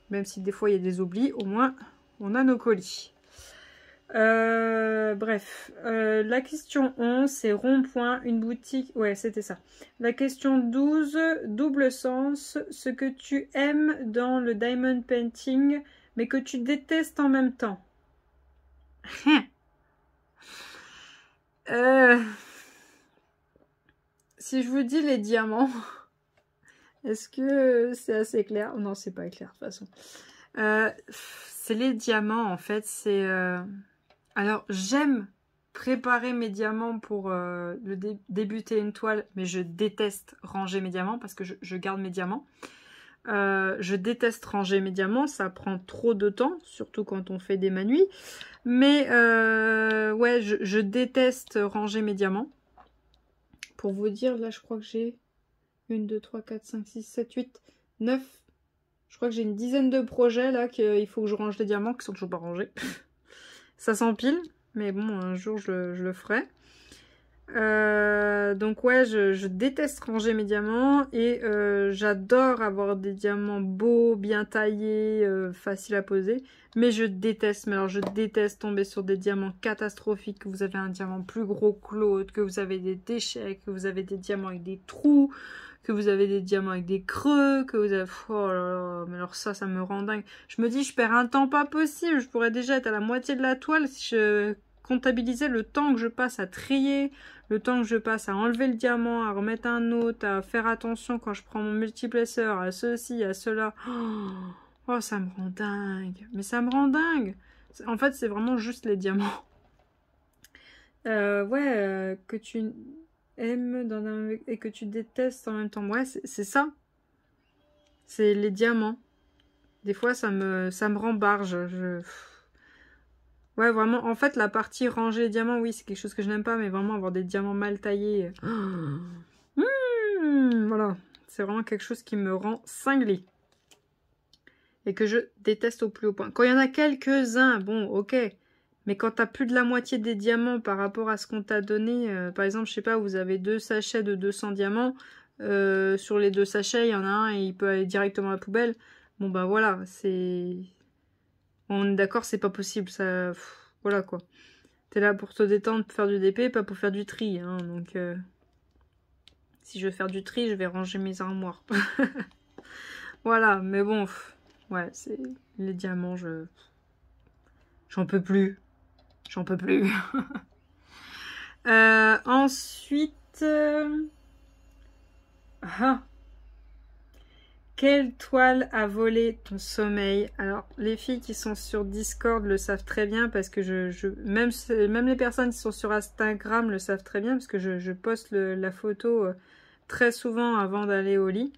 Même si des fois, il y a des oublis, au moins, on a nos colis. Bref, la question 11, c'est rond-point, une boutique... Ouais, c'était ça. La question 12, double sens, ce que tu aimes dans le diamond painting, mais que tu détestes en même temps. Si je vous dis les diamants, est-ce que c'est assez clair? Non, c'est pas clair de toute façon. C'est les diamants, en fait, c'est... Alors, j'aime préparer mes diamants pour débuter une toile, mais je déteste ranger mes diamants parce que je garde mes diamants. Je déteste ranger mes diamants, ça prend trop de temps, surtout quand on fait des manuits. Mais ouais, je déteste ranger mes diamants. Pour vous dire, là, je crois que j'ai 1, 2, 3, 4, 5, 6, 7, 8, 9. Je crois que j'ai une dizaine de projets là qu'il faut que je range les diamants qui sont toujours pas rangés. Ça s'empile, mais bon, un jour je le ferai. Donc ouais, je déteste ranger mes diamants et j'adore avoir des diamants beaux, bien taillés, faciles à poser. Mais je déteste, mais alors je déteste tomber sur des diamants catastrophiques, que vous avez un diamant plus gros que l'autre, que vous avez des déchets, que vous avez des diamants avec des trous, que vous avez des diamants avec des creux, que vous avez... Oh là là, mais alors ça me rend dingue. Je me dis, je perds un temps pas possible, je pourrais déjà être à la moitié de la toile si je comptabilisais le temps que je passe à trier, le temps que je passe à enlever le diamant, à remettre un autre, à faire attention quand je prends mon multiplesseur, à ceci, à cela. Oh, ça me rend dingue. Mais ça me rend dingue. En fait, c'est vraiment juste les diamants. Ouais, que tu aimes et que tu détestes en même temps. Ouais, c'est ça. C'est les diamants. Des fois, ça me rembarge. Ouais, vraiment, en fait, la partie ranger les diamants, oui, c'est quelque chose que je n'aime pas, mais vraiment avoir des diamants mal taillés. Voilà, c'est vraiment quelque chose qui me rend cinglée. Et que je déteste au plus haut point. Quand il y en a quelques-uns, bon, ok. Mais quand t'as plus de la moitié des diamants par rapport à ce qu'on t'a donné, par exemple, je sais pas, vous avez 2 sachets de 200 diamants. Sur les 2 sachets, il y en a un et il peut aller directement à la poubelle. Bon, bah voilà, c'est... On est d'accord, c'est pas possible, ça... voilà, quoi. T'es là pour te détendre, pour faire du DP, pas pour faire du tri, hein, donc... Si je veux faire du tri, je vais ranger mes armoires. Voilà, mais bon... Ouais, c'est... Les diamants, j'en peux plus. J'en peux plus. Ensuite... Ah. Quelle toile a volé ton sommeil? Alors, les filles qui sont sur Discord le savent très bien parce que même les personnes qui sont sur Instagram le savent très bien parce que je poste la photo très souvent avant d'aller au lit.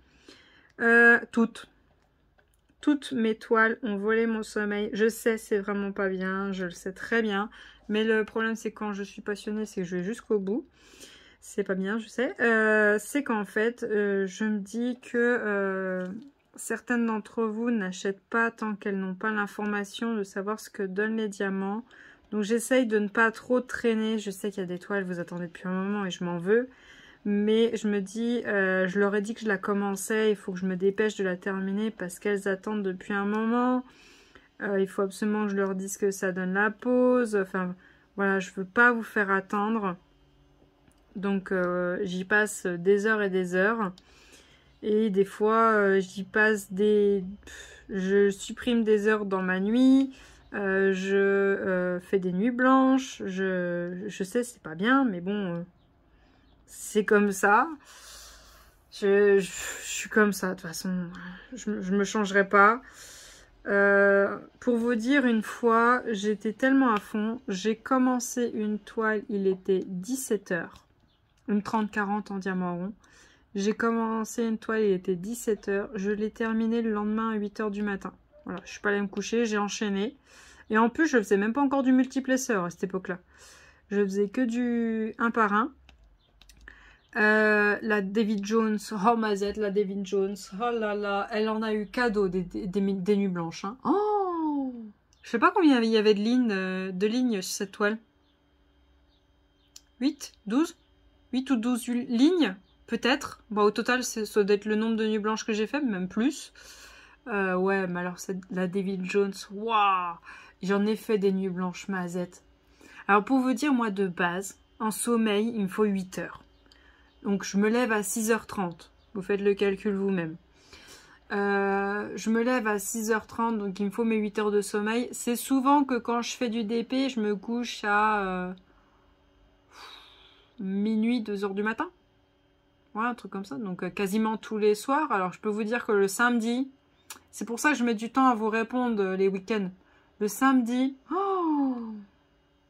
Toutes mes toiles ont volé mon sommeil. Je sais, c'est vraiment pas bien, je le sais très bien. Mais le problème, c'est quand je suis passionnée, c'est que je vais jusqu'au bout. C'est pas bien, je sais. C'est qu'en fait, je me dis que certaines d'entre vous n'achètent pas tant qu'elles n'ont pas l'information de savoir ce que donnent les diamants. Donc j'essaye de ne pas trop traîner. Je sais qu'il y a des toiles, vous attendez depuis un moment et je m'en veux. Mais je me dis, je leur ai dit que je la commençais, il faut que je me dépêche de la terminer parce qu'elles attendent depuis un moment. Il faut absolument que je leur dise que ça donne la pause. Enfin, voilà, je veux pas vous faire attendre. Donc, j'y passe des heures et des heures. Et des fois, j'y passe des... Je supprime des heures dans ma nuit. Je fais des nuits blanches. Je sais, c'est pas bien, mais bon, c'est comme ça. Je suis comme ça, de toute façon. Je me changerai pas. Pour vous dire, une fois, j'étais tellement à fond. J'ai commencé une toile, il était 17 h. Une 30-40 en diamant rond. J'ai commencé une toile, il était 17 h. Je l'ai terminée le lendemain à 8 h du matin. Voilà, je suis pas allée me coucher, j'ai enchaîné. Et en plus, je faisais même pas encore du multiplesseur à cette époque-là. Je faisais que du 1 par 1. La David Jones, oh Mazette, la David Jones, oh là là, elle en a eu cadeau des nuits blanches. Hein. Oh, je sais pas combien il y avait de lignes sur cette toile. 8, 12 8 ou 12 lignes, peut-être. Bon, au total, ça doit être le nombre de nuits blanches que j'ai fait, même plus. Ouais, mais alors, la David Jones, waouh, j'en ai fait des nuits blanches, Mazette. Alors, pour vous dire, moi, de base, en sommeil, il me faut 8 heures. Donc, je me lève à 6h30. Vous faites le calcul vous-même. Je me lève à 6h30, donc il me faut mes 8 heures de sommeil. C'est souvent que quand je fais du DP, je me couche à minuit, 2 h du matin. Ouais, un truc comme ça. Donc, quasiment tous les soirs. Alors, je peux vous dire que le samedi, c'est pour ça que je mets du temps à vous répondre les week-ends. Le samedi,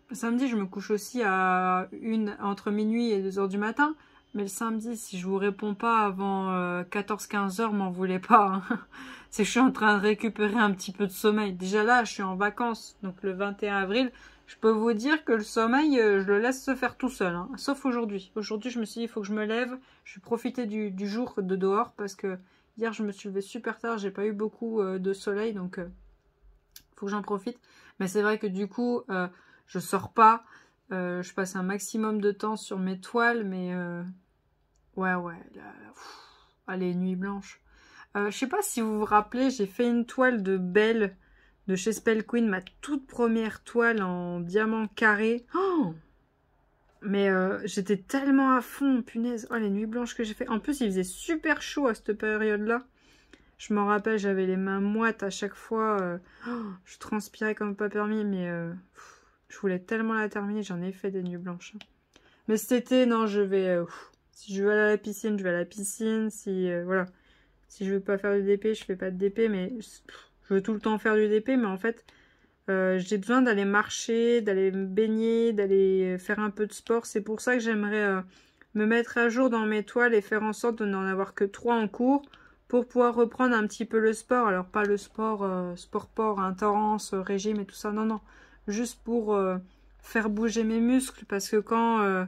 le samedi, je me couche aussi entre minuit et 2 h du matin. Mais le samedi, si je vous réponds pas avant 14-15 h, m'en voulez pas. Hein. C'est que je suis en train de récupérer un petit peu de sommeil. Déjà là, je suis en vacances. Donc le 21 avril, je peux vous dire que le sommeil, je le laisse se faire tout seul. Hein. Sauf aujourd'hui. Aujourd'hui, je me suis dit, il faut que je me lève. Je vais profiter du jour de dehors. Parce que hier, je me suis levée super tard. J'ai pas eu beaucoup de soleil. Donc, faut que j'en profite. Mais c'est vrai que du coup, je sors pas. Je passe un maximum de temps sur mes toiles. Mais... ouais, allez, nuit blanche. Je sais pas si vous vous rappelez, j'ai fait une toile de Belle de chez Spell Queen, ma toute première toile en diamant carré. Oh, mais j'étais tellement à fond, punaise. Oh, les nuits blanches que j'ai fait. En plus, il faisait super chaud à cette période-là. Je m'en rappelle, j'avais les mains moites à chaque fois. Je transpirais comme pas permis, mais je voulais tellement la terminer. J'en ai fait des nuits blanches. Mais cet été, non, je vais... si je veux aller à la piscine, je vais à la piscine. Si, voilà. Si je veux pas faire du DP, je fais pas de DP. Mais je veux tout le temps faire du DP. Mais en fait, j'ai besoin d'aller marcher, d'aller me baigner, d'aller faire un peu de sport. C'est pour ça que j'aimerais me mettre à jour dans mes toiles et faire en sorte de n'en avoir que 3 en cours pour pouvoir reprendre un petit peu le sport. Alors, pas le sport, sport-port intense, régime et tout ça. Non, non. Juste pour faire bouger mes muscles. Parce que quand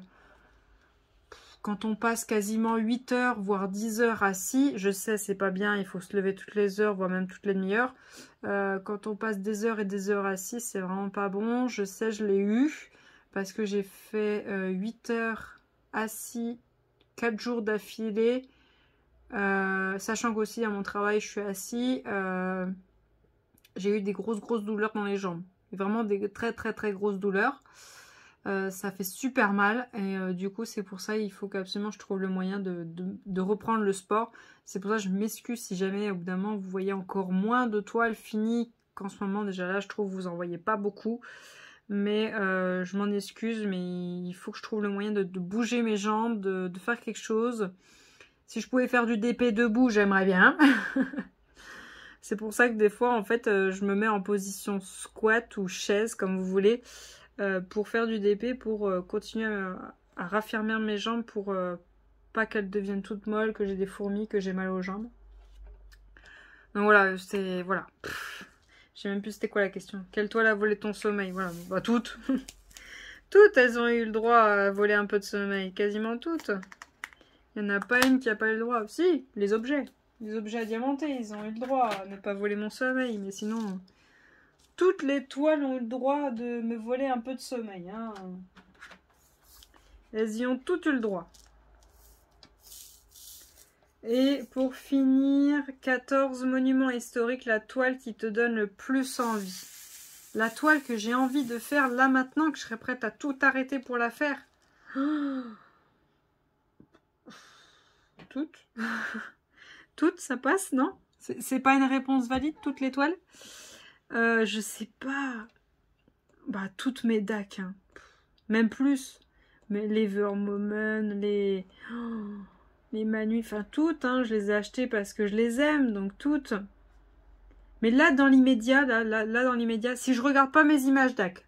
on passe quasiment 8 heures, voire 10 heures assis, je sais, c'est pas bien, il faut se lever toutes les heures, voire même toutes les demi-heures. Quand on passe des heures et des heures assis, c'est vraiment pas bon. Je sais, je l'ai eu, parce que j'ai fait 8 heures assis, 4 jours d'affilée. Sachant qu'aussi, à mon travail, je suis assis. J'ai eu des grosses douleurs dans les jambes. Vraiment des très grosses douleurs. Ça fait super mal et du coup c'est pour ça il faut qu'absolument je trouve le moyen de reprendre le sport. C'est pour ça que je m'excuse si jamais au bout d'un moment vous voyez encore moins de toiles finies qu'en ce moment. Déjà là je trouve que vous en voyez pas beaucoup, mais je m'en excuse, mais il faut que je trouve le moyen de bouger mes jambes, de faire quelque chose. Si je pouvais faire du DP debout, j'aimerais bien. C'est pour ça que des fois en fait je me mets en position squat ou chaise comme vous voulez. Pour faire du DP, pour continuer à raffermir mes jambes, pour pas qu'elles deviennent toutes molles, que j'ai des fourmis, que j'ai mal aux jambes. Donc voilà, c'est... Voilà. Je sais même plus c'était quoi la question. Quelle toile a volé ton sommeil? Voilà, bah toutes. Toutes, elles ont eu le droit à voler un peu de sommeil. Quasiment toutes. Il n'y en a pas une qui n'a pas eu le droit. Si, les objets. Les objets à diamanter, ils ont eu le droit à ne pas voler mon sommeil. Mais sinon... Toutes les toiles ont eu le droit de me voler un peu de sommeil. Hein. Elles y ont toutes eu le droit. Et pour finir, 14 monuments historiques, la toile qui te donne le plus envie. La toile que j'ai envie de faire là maintenant, que je serais prête à tout arrêter pour la faire. Toutes. Toutes, ça passe, non? C'est pas une réponse valide, toutes les toiles? Je sais pas. Bah, toutes mes decks, hein. Même plus. Mais les Vermomen, les Manu, enfin toutes, hein, je les ai achetées parce que je les aime, donc toutes. Mais là, dans l'immédiat, là, dans l'immédiat, si je regarde pas mes images DAC,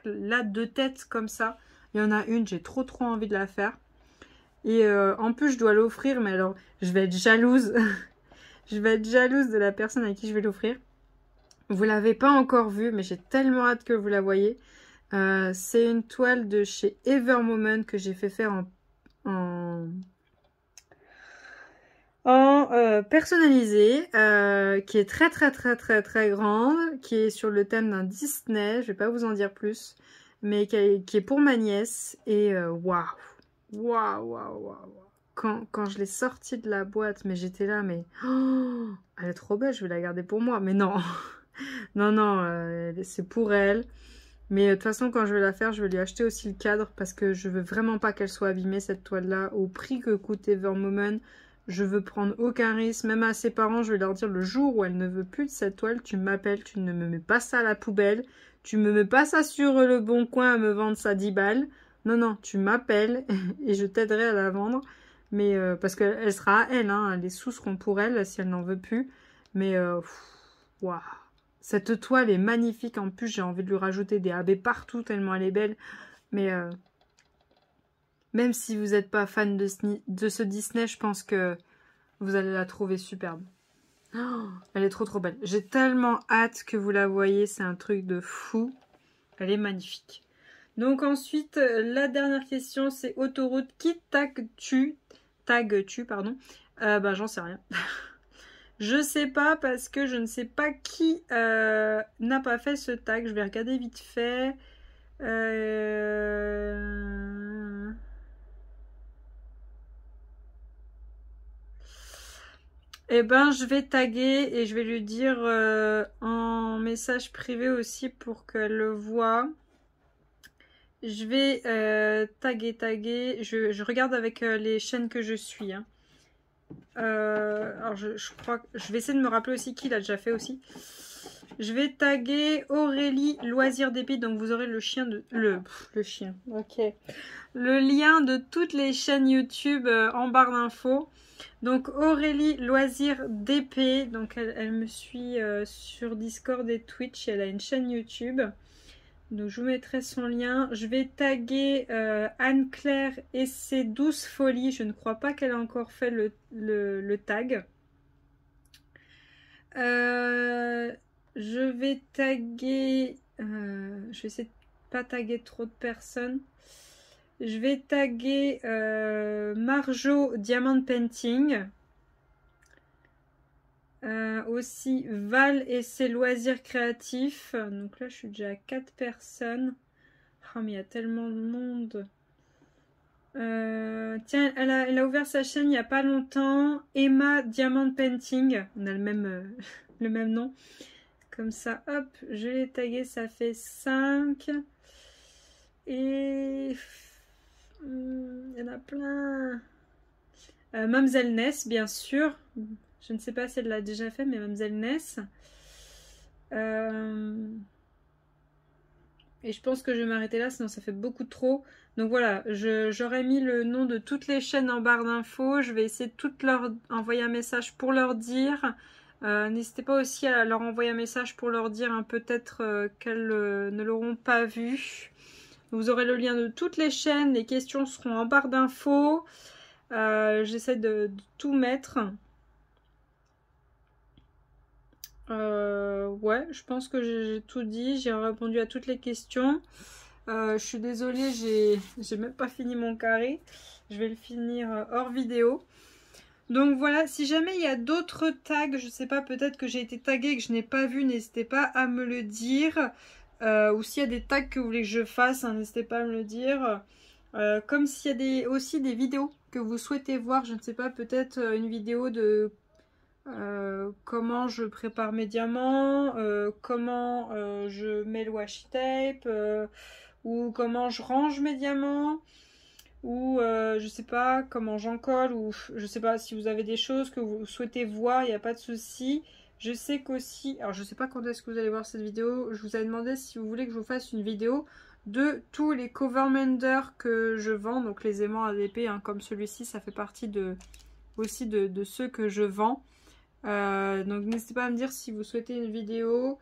là, de tête, comme ça, il y en a une, j'ai trop envie de la faire. Et en plus, je dois l'offrir, mais alors, je vais être jalouse. Je vais être jalouse de la personne à qui je vais l'offrir. Vous l'avez pas encore vue, mais j'ai tellement hâte que vous la voyez. C'est une toile de chez Evermomen que j'ai fait faire personnalisé, qui est très grande, qui est sur le thème d'un Disney, je vais pas vous en dire plus, mais qui est pour ma nièce. Et waouh. Quand je l'ai sortie de la boîte, mais j'étais là, mais oh, elle est trop belle, je vais la garder pour moi. Mais non, non, c'est pour elle. Mais de toute façon, quand je vais la faire, je vais lui acheter aussi le cadre parce que je veux vraiment pas qu'elle soit abîmée, cette toile-là. Au prix que coûte Evermomen, je veux prendre aucun risque. Même à ses parents, je vais leur dire le jour où elle ne veut plus de cette toile, tu m'appelles, tu ne me mets pas ça à la poubelle. Tu me mets pas ça sur le bon coin à me vendre ça 10 balles. Non, tu m'appelles et je t'aiderai à la vendre. Mais parce qu'elle sera à elle, hein, les sous seront pour elle si elle n'en veut plus. Mais waouh. Cette toile est magnifique. En plus, j'ai envie de lui rajouter des AB partout tellement elle est belle. Mais même si vous n'êtes pas fan de ce Disney, je pense que vous allez la trouver superbe. Oh, elle est trop belle. J'ai tellement hâte que vous la voyez. C'est un truc de fou. Elle est magnifique. Donc ensuite, la dernière question, c'est autoroute. Qui tagues-tu, pardon. J'en sais rien. Je sais pas parce que je ne sais pas qui n'a pas fait ce tag. Je vais regarder vite fait. Eh ben, je vais taguer et je vais lui dire en message privé aussi pour qu'elle le voie. Je vais taguer. Je regarde avec les chaînes que je suis. Hein. Alors je crois que je vais essayer de me rappeler aussi qui l'a déjà fait aussi. Je vais taguer Aurélie Loisir d'Épée, donc vous aurez le chien de le chien. Ok. Le lien de toutes les chaînes YouTube en barre d'infos. Donc Aurélie Loisir d'Épée, donc elle me suit sur Discord et Twitch, elle a une chaîne YouTube. Donc je vous mettrai son lien. Je vais taguer Anne-Claire et ses 12 folies. Je ne crois pas qu'elle a encore fait le tag. Je vais taguer... je vais essayer de pas taguer trop de personnes. Je vais taguer Marjo Diamond Painting. Aussi Val et ses loisirs créatifs. Donc là je suis déjà à 4 personnes. Oh mais il y a tellement de monde. Tiens, elle a ouvert sa chaîne il n'y a pas longtemps. Emma Diamond Painting. On a le même, le même nom. Comme ça, hop, je l'ai tagué, ça fait 5. Et il y en a plein. Mamzelle Ness, bien sûr. Je ne sais pas si elle l'a déjà fait, mais Mamzelle Ness. Et je pense que je vais m'arrêter là, sinon ça fait beaucoup trop. Donc voilà, j'aurais mis le nom de toutes les chaînes en barre d'infos. Je vais essayer de toutes leur envoyer un message pour leur dire. N'hésitez pas aussi à leur envoyer un message pour leur dire hein, peut-être qu'elles ne l'auront pas vu. Vous aurez le lien de toutes les chaînes. Les questions seront en barre d'infos. J'essaie de tout mettre. Ouais, je pense que j'ai tout dit. J'ai répondu à toutes les questions. Je suis désolée, j'ai même pas fini mon carré. Je vais le finir hors vidéo. Donc voilà, si jamais il y a d'autres tags, je sais pas, peut-être que j'ai été taguée et que je n'ai pas vu, n'hésitez pas à me le dire. Ou s'il y a des tags que vous voulez que je fasse, hein, n'hésitez pas à me le dire. Comme s'il y a aussi des vidéos que vous souhaitez voir, je ne sais pas, peut-être une vidéo de comment je prépare mes diamants, comment je mets le washi tape, ou comment je range mes diamants, ou je sais pas, comment j'en colle, ou je sais pas, si vous avez des choses que vous souhaitez voir, il n'y a pas de souci. Je sais qu'aussi, alors je sais pas quand est-ce que vous allez voir cette vidéo, je vous avais demandé si vous voulez que je vous fasse une vidéo de tous les cover menders que je vends, donc les aimants ADP, hein, comme celui-ci, ça fait partie aussi de ceux que je vends. Donc n'hésitez pas à me dire si vous souhaitez une vidéo.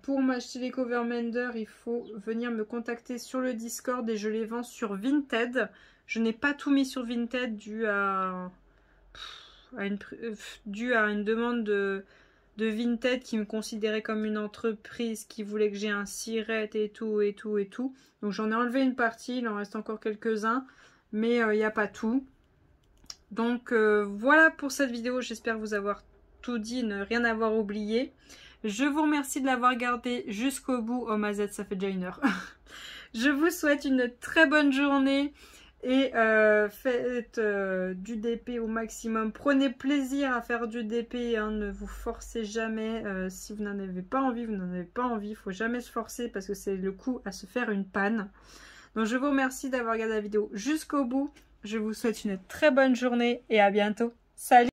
Pour m'acheter les cover menders, il faut venir me contacter sur le Discord et je les vends sur Vinted. Je n'ai pas tout mis sur Vinted dû à une demande de Vinted qui me considérait comme une entreprise qui voulait que j'ai un siret et tout et tout et tout. Donc j'en ai enlevé une partie, il en reste encore quelques-uns, mais il n'y a pas tout. Donc voilà pour cette vidéo, j'espère vous avoir tout dit, ne rien avoir oublié. Je vous remercie de l'avoir regardé jusqu'au bout. Oh ma Z, ça fait déjà 1 heure. Je vous souhaite une très bonne journée et faites du DP au maximum. Prenez plaisir à faire du DP, hein, ne vous forcez jamais. Si vous n'en avez pas envie, vous n'en avez pas envie. Il ne faut jamais se forcer parce que c'est le coup à se faire une panne. Donc je vous remercie d'avoir regardé la vidéo jusqu'au bout. Je vous souhaite une très bonne journée et à bientôt. Salut!